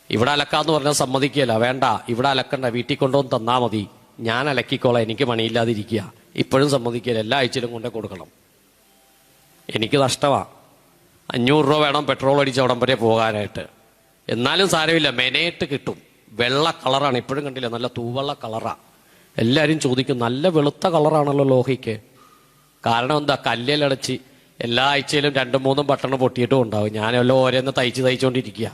ഇവിടെ അലക്കാന്ന് പറഞ്ഞാൽ സമ്മതിക്കുകയില്ല. വേണ്ട, ഇവിടെ അലക്കണ്ട, വീട്ടിൽ കൊണ്ടുവന്ന് തന്നാ മതി, ഞാൻ അലക്കിക്കോളാം, എനിക്ക് പണിയില്ലാതിരിക്കുക. ഇപ്പോഴും സമ്മതിക്കുകയില്ല. എല്ലാ ആഴ്ചയിലും കൊണ്ടേ കൊടുക്കണം. എനിക്ക് നഷ്ടമാണ്. 500 രൂപ വേണം പെട്രോൾ അടിച്ച് അവിടം വരെ പോകാനായിട്ട്. എന്നാലും സാരമില്ല, മെനയിട്ട് കിട്ടും. വെള്ള കളറാണ്. ഇപ്പോഴും കണ്ടില്ല, നല്ല തൂവെള്ള കളറാണ്. എല്ലാവരും ചോദിക്കും, നല്ല വെളുത്ത കളറാണല്ലോ ലോഹയ്ക്ക്. കാരണം എന്താ? കല്ലിലടച്ച് എല്ലാ ആഴ്ചയിലും 2-3 ബട്ടൺ പൊട്ടിയിട്ടും ഉണ്ടാവും. ഞാനെല്ലാം ഓരോന്ന് തയ്ച്ചുകൊണ്ടിരിക്കുക.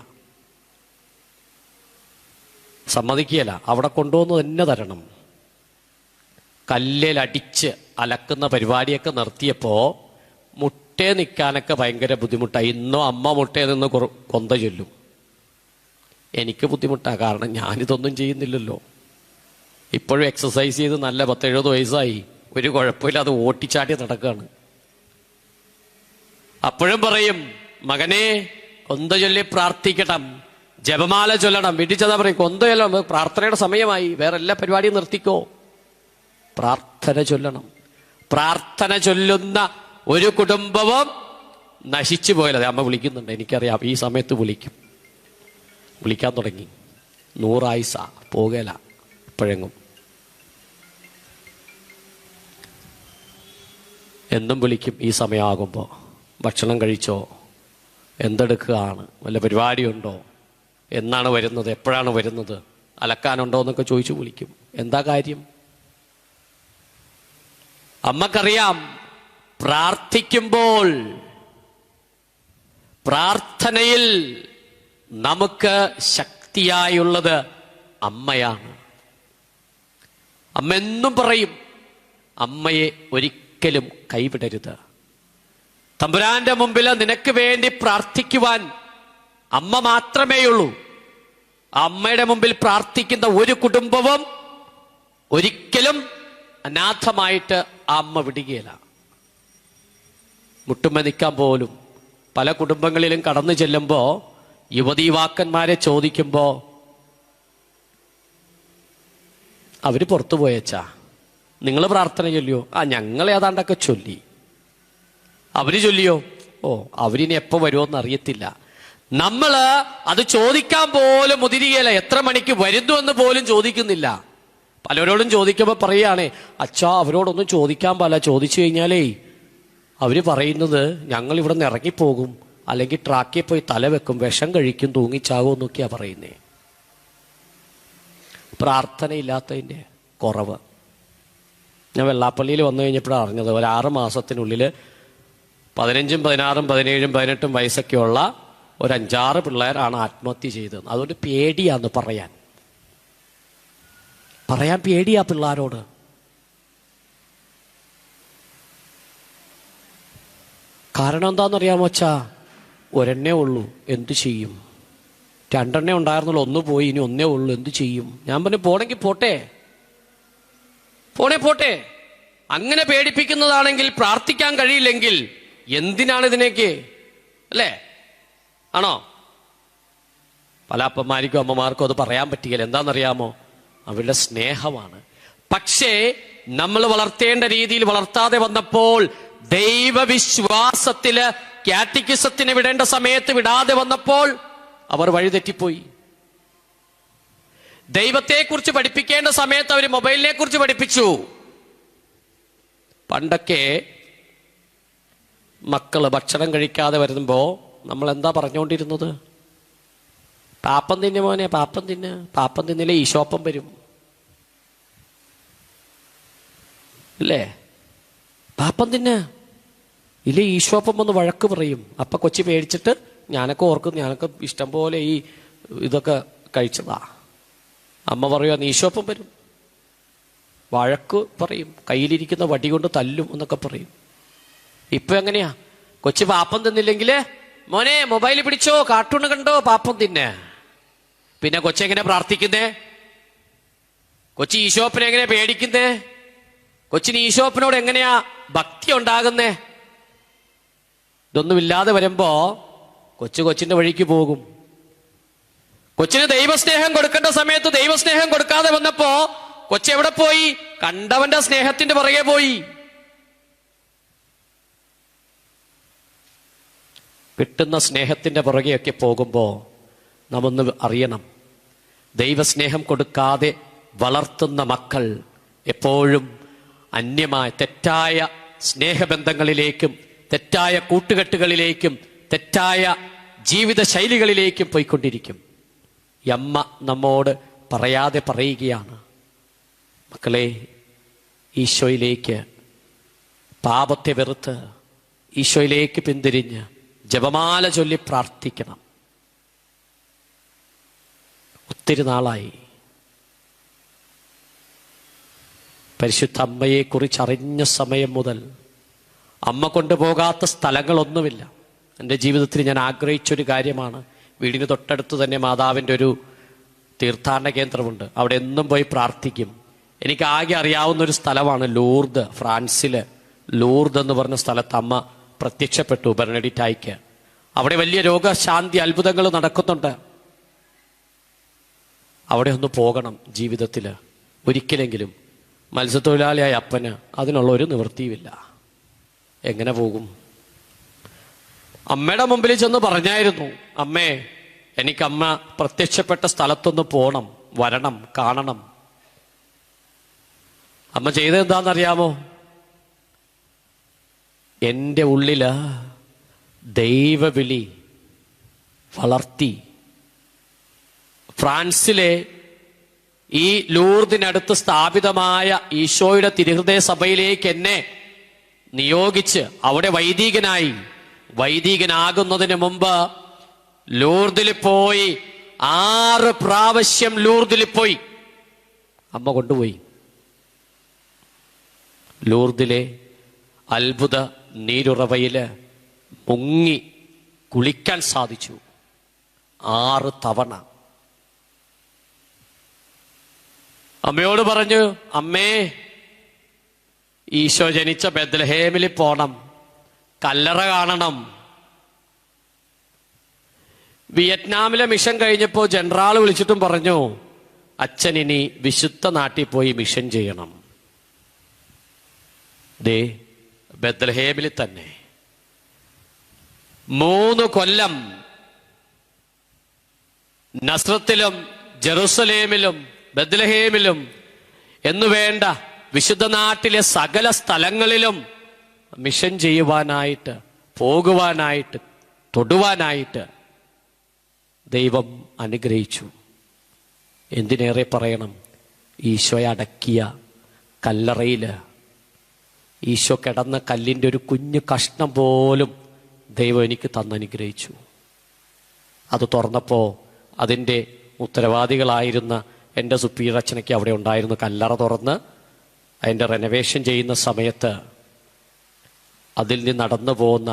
സമ്മതിക്കുകയല്ല. അവിടെ കൊണ്ടുവന്ന് തന്നെ തരണം. കല്ലിലടിച്ച് അലക്കുന്ന പരിപാടിയൊക്കെ നിർത്തിയപ്പോ മുട്ടേ നിൽക്കാനൊക്കെ ഭയങ്കര ബുദ്ധിമുട്ടായി. ഇന്നും അമ്മ മുട്ടയിൽ നിന്ന് കൊന്ത ചൊല്ലും. എനിക്ക് ബുദ്ധിമുട്ടാണ്. കാരണം ഞാനിതൊന്നും ചെയ്യുന്നില്ലല്ലോ. ഇപ്പോഴും എക്സസൈസ് ചെയ്ത് നല്ല 10-70 വയസ്സായി, ഒരു കുഴപ്പമില്ല, അത് ഓട്ടിച്ചാട്ടി നടക്കുകയാണ്. അപ്പോഴും പറയും, മകനെ കൊന്ത ചൊല്ലി പ്രാർത്ഥിക്കണം, ജപമാല ചൊല്ലണം. വീട്ടിൽ ചെന്നാ പറയും, കൊന്ത ചൊല്ലണം, പ്രാർത്ഥനയുടെ സമയമായി, വേറെ എല്ലാ പരിപാടിയും നിർത്തിക്കോ, പ്രാർത്ഥന ചൊല്ലണം. പ്രാർത്ഥന ചൊല്ലുന്ന ഒരു കുടുംബവും നശിച്ചു പോയല്ലേ. അമ്മ വിളിക്കുന്നുണ്ട്, എനിക്കറിയാം. ഈ സമയത്ത് വിളിക്കാൻ തുടങ്ങി. 100 ആയുസ പോകല ഇപ്പോഴെങ്ങും. എന്നും വിളിക്കും ഈ സമയമാകുമ്പോൾ. ഭക്ഷണം കഴിച്ചോ, എന്തെടുക്കുകയാണ്, വല്ല പരിപാടിയുണ്ടോ, എന്നാണ് വരുന്നത്, എപ്പോഴാണ് വരുന്നത്, അലക്കാനുണ്ടോ എന്നൊക്കെ ചോദിച്ചു വിളിക്കും. എന്താ കാര്യം? അമ്മക്കറിയാം, പ്രാർത്ഥിക്കുമ്പോൾ പ്രാർത്ഥനയിൽ നമുക്ക് ശക്തിയായുള്ളത് അമ്മയാണ്. അമ്മ എന്നും പറയും, അമ്മയെ ഒരിക്കലും കൈവിടരുത്. തമ്പുരാന്റെ മുമ്പിൽ നിനക്ക് വേണ്ടി പ്രാർത്ഥിക്കുവാൻ അമ്മ മാത്രമേയുള്ളൂ. അമ്മയുടെ മുമ്പിൽ പ്രാർത്ഥിക്കുന്ന ഒരു കുടുംബവും ഒരിക്കലും അനാഥമായിട്ട് ആ അമ്മ വിടുകയില്ല. മുട്ടുമ്മ നിൽക്കാൻ പോലും പല കുടുംബങ്ങളിലും കടന്നു ചെല്ലുമ്പോ യുവതീവാക്കന്മാരെ ചോദിക്കുമ്പോ അവര് പുറത്തു പോയച്ചാ, നിങ്ങൾ പ്രാർത്ഥന ചൊല്ലിയോ? ഞങ്ങൾ ഏതാണ്ടൊക്കെ ചൊല്ലി. അവര് ചൊല്ലിയോ? അവരിനി എപ്പോ വരുമോന്ന് അറിയത്തില്ല. നമ്മള് അത് ചോദിക്കാൻ പോലും മുതിരുകയില്ല. എത്ര മണിക്ക് വരുന്നു എന്ന് പോലും ചോദിക്കുന്നില്ല. പലരോടും ചോദിക്കുമ്പോ പറയുകയാണേ, അച്ഛാ അവരോടൊന്നും ചോദിക്കാൻ പാടില്ല, ചോദിച്ചു കഴിഞ്ഞാലേ അവര് പറയുന്നത് ഞങ്ങൾ ഇവിടെ നിന്ന് ഇറങ്ങിപ്പോകും, അല്ലെങ്കിൽ ട്രാക്കിൽ പോയി തല വെക്കും, വിഷം കഴിക്കും, തൂങ്ങിച്ചാകും എന്നൊക്കെയാ പറയുന്നേ. പ്രാർത്ഥനയില്ലാത്തതിൻ്റെ കുറവ്. ഞാൻ വെള്ളാപ്പള്ളിയിൽ വന്നു കഴിഞ്ഞപ്പോഴാണ് അറിഞ്ഞത്, ഒരു 6 മാസത്തിനുള്ളിൽ 15, 16, 17, 18 വയസ്സൊക്കെയുള്ള ഒരു 5-6 പിള്ളേരാണ് ആത്മഹത്യ ചെയ്തത്. അതുകൊണ്ട് പേടിയാന്ന് പറയാൻ പേടിയാ പിള്ളേരോട്. കാരണം എന്താണെന്നറിയാമോ അച്ഛാ? ഒരെണ്ണേ ഉള്ളൂ, എന്തു ചെയ്യും? 2 ഉണ്ടായിരുന്നുള്ളൂ, 1 പോയി, ഇനി 1 ഉള്ളൂ, എന്തു ചെയ്യും? ഞാൻ പറഞ്ഞു, പോണെങ്കിൽ പോട്ടെ. അങ്ങനെ പേടിപ്പിക്കുന്നതാണെങ്കിൽ, പ്രാർത്ഥിക്കാൻ കഴിയില്ലെങ്കിൽ എന്തിനാണ് ഇതിനേക്ക്, അല്ലേ? ആണോ? പല അപ്പന്മാർക്കും അമ്മമാർക്കും അത് പറയാൻ പറ്റുകയില്ല. എന്താണെന്നറിയാമോ? അവരുടെ സ്നേഹമാണ്. പക്ഷേ നമ്മൾ വളർത്തേണ്ട രീതിയിൽ വളർത്താതെ വന്നപ്പോൾ, ദൈവവിശ്വാസത്തില് കാറ്റക്കിസത്തിന് വിടേണ്ട സമയത്ത് വിടാതെ വന്നപ്പോൾ അവർ വഴിതെറ്റിപ്പോയി. ദൈവത്തെക്കുറിച്ച് പഠിപ്പിക്കേണ്ട സമയത്ത് അവർ മൊബൈലിനെ കുറിച്ച് പഠിപ്പിച്ചു. പണ്ടൊക്കെ മക്കള് ഭക്ഷണം കഴിക്കാതെ വരുമ്പോ നമ്മൾ എന്താ പറഞ്ഞുകൊണ്ടിരുന്നത്? പാപ്പം തിന്നു മോനെ, പാപ്പം തിന്ന്. പാപ്പം തിന്നില്ലേ ഈശോപ്പം വരും, അല്ലേ? പാപ്പം തിന്ന് ഇല്ലേ ഈശോപ്പം ഒന്ന് വഴക്ക് പറയും. അപ്പൊ കൊച്ചി പേടിച്ചിട്ട്, ഞാനൊക്കെ ഓർക്കും, ഞാനൊക്കെ ഇഷ്ടം പോലെ ഈ ഇതൊക്കെ കഴിച്ചതാ. അമ്മ പറയുക, ഈശോപ്പം വരും, വഴക്ക് പറയും, കയ്യിലിരിക്കുന്ന വടി കൊണ്ട് തല്ലും എന്നൊക്കെ പറയും. ഇപ്പൊ എങ്ങനെയാ? കൊച്ചി പാപ്പം തിന്നില്ലെങ്കില് മോനെ മൊബൈൽ പിടിച്ചോ, കാർട്ടൂൺ കണ്ടോ, പാപ്പം തിന്നെ. പിന്നെ കൊച്ചെങ്ങനെ പ്രാർത്ഥിക്കുന്നേ? കൊച്ചി ഈശോപ്പനെ എങ്ങനെ പേടിക്കുന്നേ? കൊച്ചിന് ഈശോപ്പനോട് എങ്ങനെയാ ഭക്തി ഉണ്ടാകുന്നേ? ഇതൊന്നുമില്ലാതെ വരുമ്പോ കൊച്ചിന്റെ വഴിക്ക് പോകും. കൊച്ചിന് ദൈവസ്നേഹം കൊടുക്കേണ്ട സമയത്ത് ദൈവസ്നേഹം കൊടുക്കാതെ വന്നപ്പോ കൊച്ചെവിടെ പോയി? കണ്ടവന്റെ സ്നേഹത്തിന്റെ പുറകെ പോയി. കിട്ടുന്ന സ്നേഹത്തിന്റെ പുറകെയൊക്കെ പോകുമ്പോ നമ്മൊന്ന് അറിയണം, ദൈവസ്നേഹം കൊടുക്കാതെ വളർത്തുന്ന മക്കൾ എപ്പോഴും അന്യമായ തെറ്റായ സ്നേഹബന്ധങ്ങളിലേക്കും തെറ്റായ കൂട്ടുകെട്ടുകളിലേക്കും തെറ്റായ ജീവിത ശൈലികളിലേക്കും പോയിക്കൊണ്ടിരിക്കും. ഈ അമ്മ നമ്മോട് പറയാതെ പറയുകയാണ്, മക്കളെ ഈശോയിലേക്ക്, പാപത്തെ വെറുത്ത് ഈശോയിലേക്ക് പിന്തിരിഞ്ഞ് ജപമാല ചൊല്ലി പ്രാർത്ഥിക്കണം. ഒത്തിരി നാളായി പരിശുദ്ധ അമ്മയെക്കുറിച്ച് അറിഞ്ഞ സമയം മുതൽ അമ്മ കൊണ്ടുപോകാത്ത സ്ഥലങ്ങളൊന്നുമില്ല. എൻ്റെ ജീവിതത്തിൽ ഞാൻ ആഗ്രഹിച്ചൊരു കാര്യമാണ്. വീടിന് തൊട്ടടുത്ത് തന്നെ മാതാവിൻ്റെ ഒരു തീർത്ഥാടന കേന്ദ്രമുണ്ട്. അവിടെ എന്നും പോയി പ്രാർത്ഥിക്കും. എനിക്ക് ആകെ അറിയാവുന്നൊരു സ്ഥലമാണ് ലൂർദ്. ഫ്രാൻസില് ലൂർദ് എന്ന് പറഞ്ഞ സ്ഥലത്ത് അമ്മ പ്രത്യക്ഷപ്പെട്ടു ബെർണഡിറ്റായിക്ക്. അവിടെ വലിയ രോഗശാന്തി അത്ഭുതങ്ങൾ നടക്കുന്നുണ്ട്. അവിടെ ഒന്ന് പോകണം ജീവിതത്തിൽ ഒരിക്കലെങ്കിലും. മത്സ്യത്തൊഴിലാളിയായ അപ്പന് അതിനുള്ള ഒരു നിവൃത്തിയുമില്ല. എങ്ങനെ പോകും? അമ്മയുടെ മുമ്പിൽ ചെന്ന് പറഞ്ഞായിരുന്നു, അമ്മേ എനിക്കമ്മ പ്രത്യക്ഷപ്പെട്ട സ്ഥലത്തൊന്ന് പോകണം, വരണം, കാണണം. അമ്മ ചെയ്തത് എന്താണെന്നറിയാമോ? എൻ്റെ ഉള്ളില് ദൈവവിളി വളർത്തി. ഫ്രാൻസിലെ ഈ ലൂർദിനടുത്ത് സ്ഥാപിതമായ ഈശോയുടെ തിരുഹൃദയ സഭയിലേക്ക് എന്നെ നിയോഗിച്ച് അവിടെ വൈദികനാകുന്നതിന് മുമ്പ് ലൂർദിൽ പോയി 6 പ്രാവശ്യം ലൂർദിൽ പോയി. അമ്മ കൊണ്ടുപോയി. ലൂർദിലെ അത്ഭുത നീരുറവയില് മുങ്ങി കുളിക്കാൻ സാധിച്ചു 6 തവണ. അമ്മയോട് പറഞ്ഞു, അമ്മേ, ഈശോ ജനിച്ച ബെത്ലഹേമിൽ പോണം, കല്ലറ കാണണം. വിയറ്റ്നാമിലെ മിഷൻ കഴിഞ്ഞപ്പോൾ ജനറാൾ വിളിച്ചിട്ടും പറഞ്ഞു, അച്ഛൻ ഇനി വിശുദ്ധ നാട്ടിൽ പോയി മിഷൻ ചെയ്യണം. ദേ ബെത്ലഹേമിൽ തന്നെ 3 കൊല്ലം നസ്രത്തിലും ജെറുസലേമിലും ബെത്ലഹേമിലും എന്നുവേണ്ട വിശുദ്ധ നാട്ടിലെ സകല സ്ഥലങ്ങളിലും മിഷൻ ചെയ്യുവാനായിട്ട്, പോകുവാനായിട്ട്, തൊടുവാനായിട്ട് ദൈവം അനുഗ്രഹിച്ചു. എന്തിനേറെ പറയണം, ഈശോയെ അടക്കിയ കല്ലറയില് ഈശോ കിടന്ന കല്ലിൻ്റെ ഒരു കുഞ്ഞു കഷ്ണം പോലും ദൈവം എനിക്ക് തന്നനുഗ്രഹിച്ചു. അത് തുറന്നപ്പോൾ അതിൻ്റെ ഉത്തരവാദികളായിരുന്ന എൻ്റെ സുപ്പീരിയർ അച്ഛനൊക്കെ അവിടെ ഉണ്ടായിരുന്നു. കല്ലറ തുറന്ന് അതിൻ്റെ റെനോവേഷൻ ചെയ്യുന്ന സമയത്ത് അതിൽ നിന്ന് നടന്നു പോകുന്ന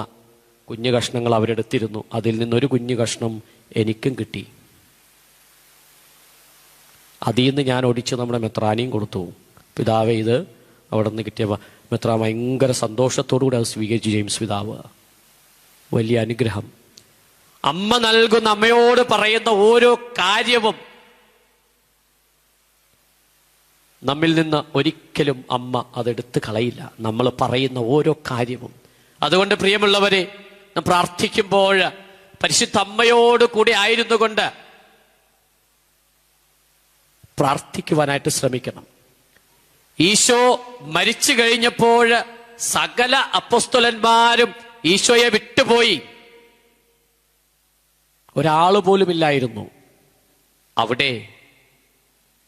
കുഞ്ഞു കഷ്ണങ്ങൾ അവരെടുത്തിരുന്നു. അതിൽ നിന്നൊരു കുഞ്ഞു കഷ്ണം എനിക്കും കിട്ടി. അതിൽ നിന്ന് ഞാൻ ഒടിച്ച് നമ്മുടെ മെത്രാനിയും കൊടുത്തു. പിതാവേ, ഇത് അവിടെ നിന്ന് കിട്ടിയ മെത്രാൻ ഭയങ്കര സന്തോഷത്തോടുകൂടി അത് സ്വീകരിച്ചു. ജെയിംസ് പിതാവ്, വലിയ അനുഗ്രഹം. അമ്മ നൽകുന്ന, അമ്മയോട് പറയുന്ന ഓരോ കാര്യവും നമ്മിൽ നിന്ന് ഒരിക്കലും അമ്മ അതെടുത്ത് കളയില്ല. നമ്മൾ പറയുന്ന ഓരോ കാര്യവും. അതുകൊണ്ട് പ്രിയമുള്ളവരെ, നാം പ്രാർത്ഥിക്കുമ്പോൾ പരിശുദ്ധ അമ്മയോട് കൂടി ആയിരുന്നു കൊണ്ട് പ്രാർത്ഥിക്കുവാനായിട്ട് ശ്രമിക്കണം. ഈശോ മരിച്ചു കഴിഞ്ഞപ്പോൾ സകല അപ്പോസ്തലന്മാരും ഈശോയെ വിട്ടുപോയി. ഒരാള് പോലുമില്ലായിരുന്നു. അവിടെ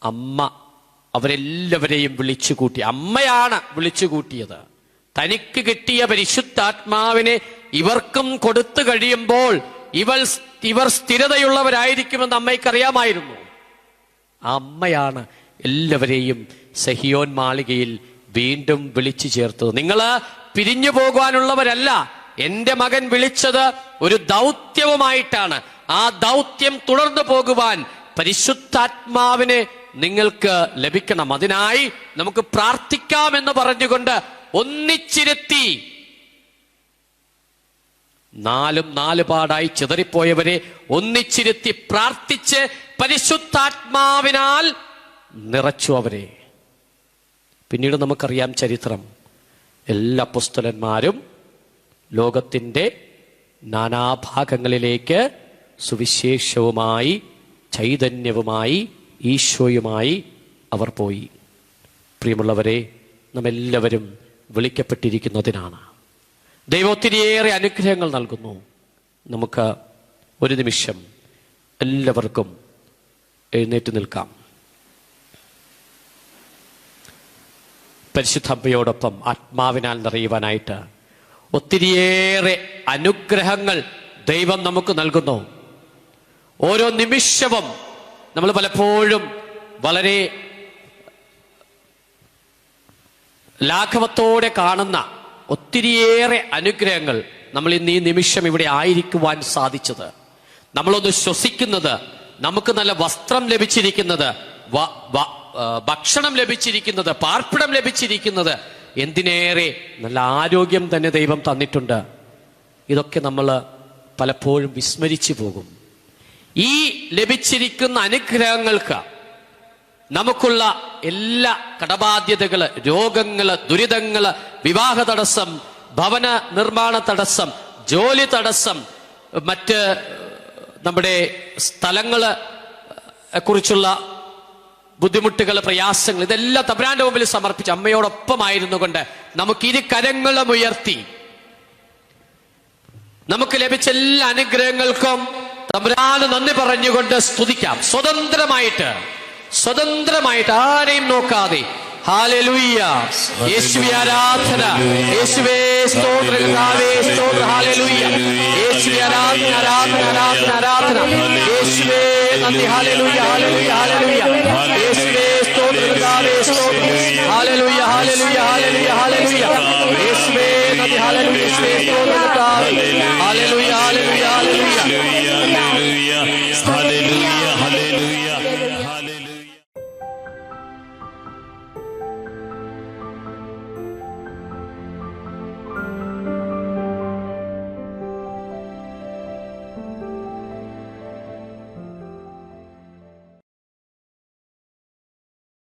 അമ്മ അവരെല്ലാവരെയും വിളിച്ചു കൂട്ടി. അമ്മയാണ് വിളിച്ചു കൂട്ടിയത്. തനിക്ക് കിട്ടിയ പരിശുദ്ധാത്മാവിനെ ഇവർക്കും കൊടുത്തു കഴിയുമ്പോൾ ഇവർ സ്ഥിരതയുള്ളവരായിരിക്കുമെന്ന് അമ്മയ്ക്കറിയാമായിരുന്നു. ആ അമ്മയാണ് എല്ലാവരെയും സഹിയോൻ മാളികയിൽ വീണ്ടും വിളിച്ചു ചേർത്തത്. നിങ്ങള് പിരിഞ്ഞു പോകുവാനുള്ളവരല്ല. എന്റെ മകൻ വിളിച്ചത് ഒരു ദൗത്യവുമായിട്ടാണ്. ആ ദൗത്യം തുടർന്നു പോകുവാൻ പരിശുദ്ധാത്മാവിനെ നിങ്ങൾക്ക് ലഭിക്കണം. അതിനായി നമുക്ക് പ്രാർത്ഥിക്കാമെന്ന് പറഞ്ഞുകൊണ്ട് ഒന്നിച്ചിരുത്തി 4 പാടായി ചിതറിപ്പോയവരെ ഒന്നിച്ചിരുത്തി പ്രാർത്ഥിച്ച് പരിശുദ്ധാത്മാവിനാൽ നിറച്ചു അവരെ. പിന്നീട് നമുക്കറിയാം ചരിത്രം. എല്ലാ അപ്പോസ്തലന്മാരും ലോകത്തിൻ്റെ നാനാഭാഗങ്ങളിലേക്ക് സുവിശേഷവുമായി, ചൈതന്യവുമായി, ഈശോയുമായി അവർ പോയി. പ്രിയമുള്ളവരെ, നമ്മെല്ലാവരും വിളിക്കപ്പെട്ടിരിക്കുന്നതിനാണ്. ദൈവം ഒത്തിരിയേറെ അനുഗ്രഹങ്ങൾ നൽകുന്നു. നമുക്ക് ഒരു നിമിഷം എല്ലാവർക്കും എഴുന്നേറ്റ് നിൽക്കാം. പരിശുദ്ധ അമ്മയോടൊപ്പം ആത്മാവിനാൽ നിറയുവാനായിട്ട് ഒത്തിരിയേറെ അനുഗ്രഹങ്ങൾ ദൈവം നമുക്ക് നൽകുന്നു. ഓരോ നിമിഷവും നമ്മൾ പലപ്പോഴും വളരെ ലാഘവത്തോടെ കാണുന്ന ഒത്തിരിയേറെ അനുഗ്രഹങ്ങൾ നമ്മൾ ഇന്ന് ഈ നിമിഷം ഇവിടെ ആയിരിക്കുവാൻ സാധിച്ചത്, നമ്മളൊന്ന് ശ്വസിക്കുന്നത്, നമുക്ക് നല്ല വസ്ത്രം ലഭിച്ചിരിക്കുന്നത്, ഭക്ഷണം ലഭിച്ചിരിക്കുന്നത്, പാർപ്പിടം ലഭിച്ചിരിക്കുന്നത്, എന്തിനേറെ നല്ല ആരോഗ്യം തന്നെ ദൈവം തന്നിട്ടുണ്ട്. ഇതൊക്കെ നമ്മൾ പലപ്പോഴും വിസ്മരിച്ചു പോകും. ഈ ലഭിച്ചിരിക്കുന്ന അനുഗ്രഹങ്ങൾക്ക് നമുക്കുള്ള എല്ലാ കടബാധ്യതകള്, രോഗങ്ങള്, ദുരിതങ്ങള്, വിവാഹ തടസ്സം, ഭവന നിർമ്മാണ തടസ്സം, ജോലി തടസ്സം, മറ്റ് നമ്മുടെ സ്ഥലങ്ങളെ കുറിച്ചുള്ള ബുദ്ധിമുട്ടുകൾ, പ്രയാസങ്ങൾ, ഇതെല്ലാം തമ്പുരാന്റെ മുമ്പിൽ സമർപ്പിച്ച് അമ്മയോടൊപ്പമായിരുന്നു കൊണ്ട് നമുക്ക് ഇരു കരങ്ങളും ഉയർത്തി നമുക്ക് ലഭിച്ച എല്ലാ അനുഗ്രഹങ്ങൾക്കും തമ്പുരാന് നന്ദി പറഞ്ഞുകൊണ്ട് സ്തുതിക്കാം. സ്വതന്ത്രമായിട്ട് ആരെയും നോക്കാതെ. ഹല്ലേലൂയ. യേശുവേ ആരാധന, യേശുവേ സ്തോത്രം, കർത്താവേ സ്തോത്രം. ഹല്ലേലൂയ. യേശുവേ ആരാധന, ആരാധന, ആരാധന, ആരാധന. യേശുവേ നന്ദി. Hallelujah, hallelujah, hallelujah. യേശുവേ സ്തോത്രം, കർത്താവേ സ്തോത്രം. Hallelujah, hallelujah, hallelujah, hallelujah. യേശുവേ നന്ദി. ഹല്ലേലൂയ, യേശുവേ സ്തോത്രം, കർത്താവേ. Hallelujah, hallelujah.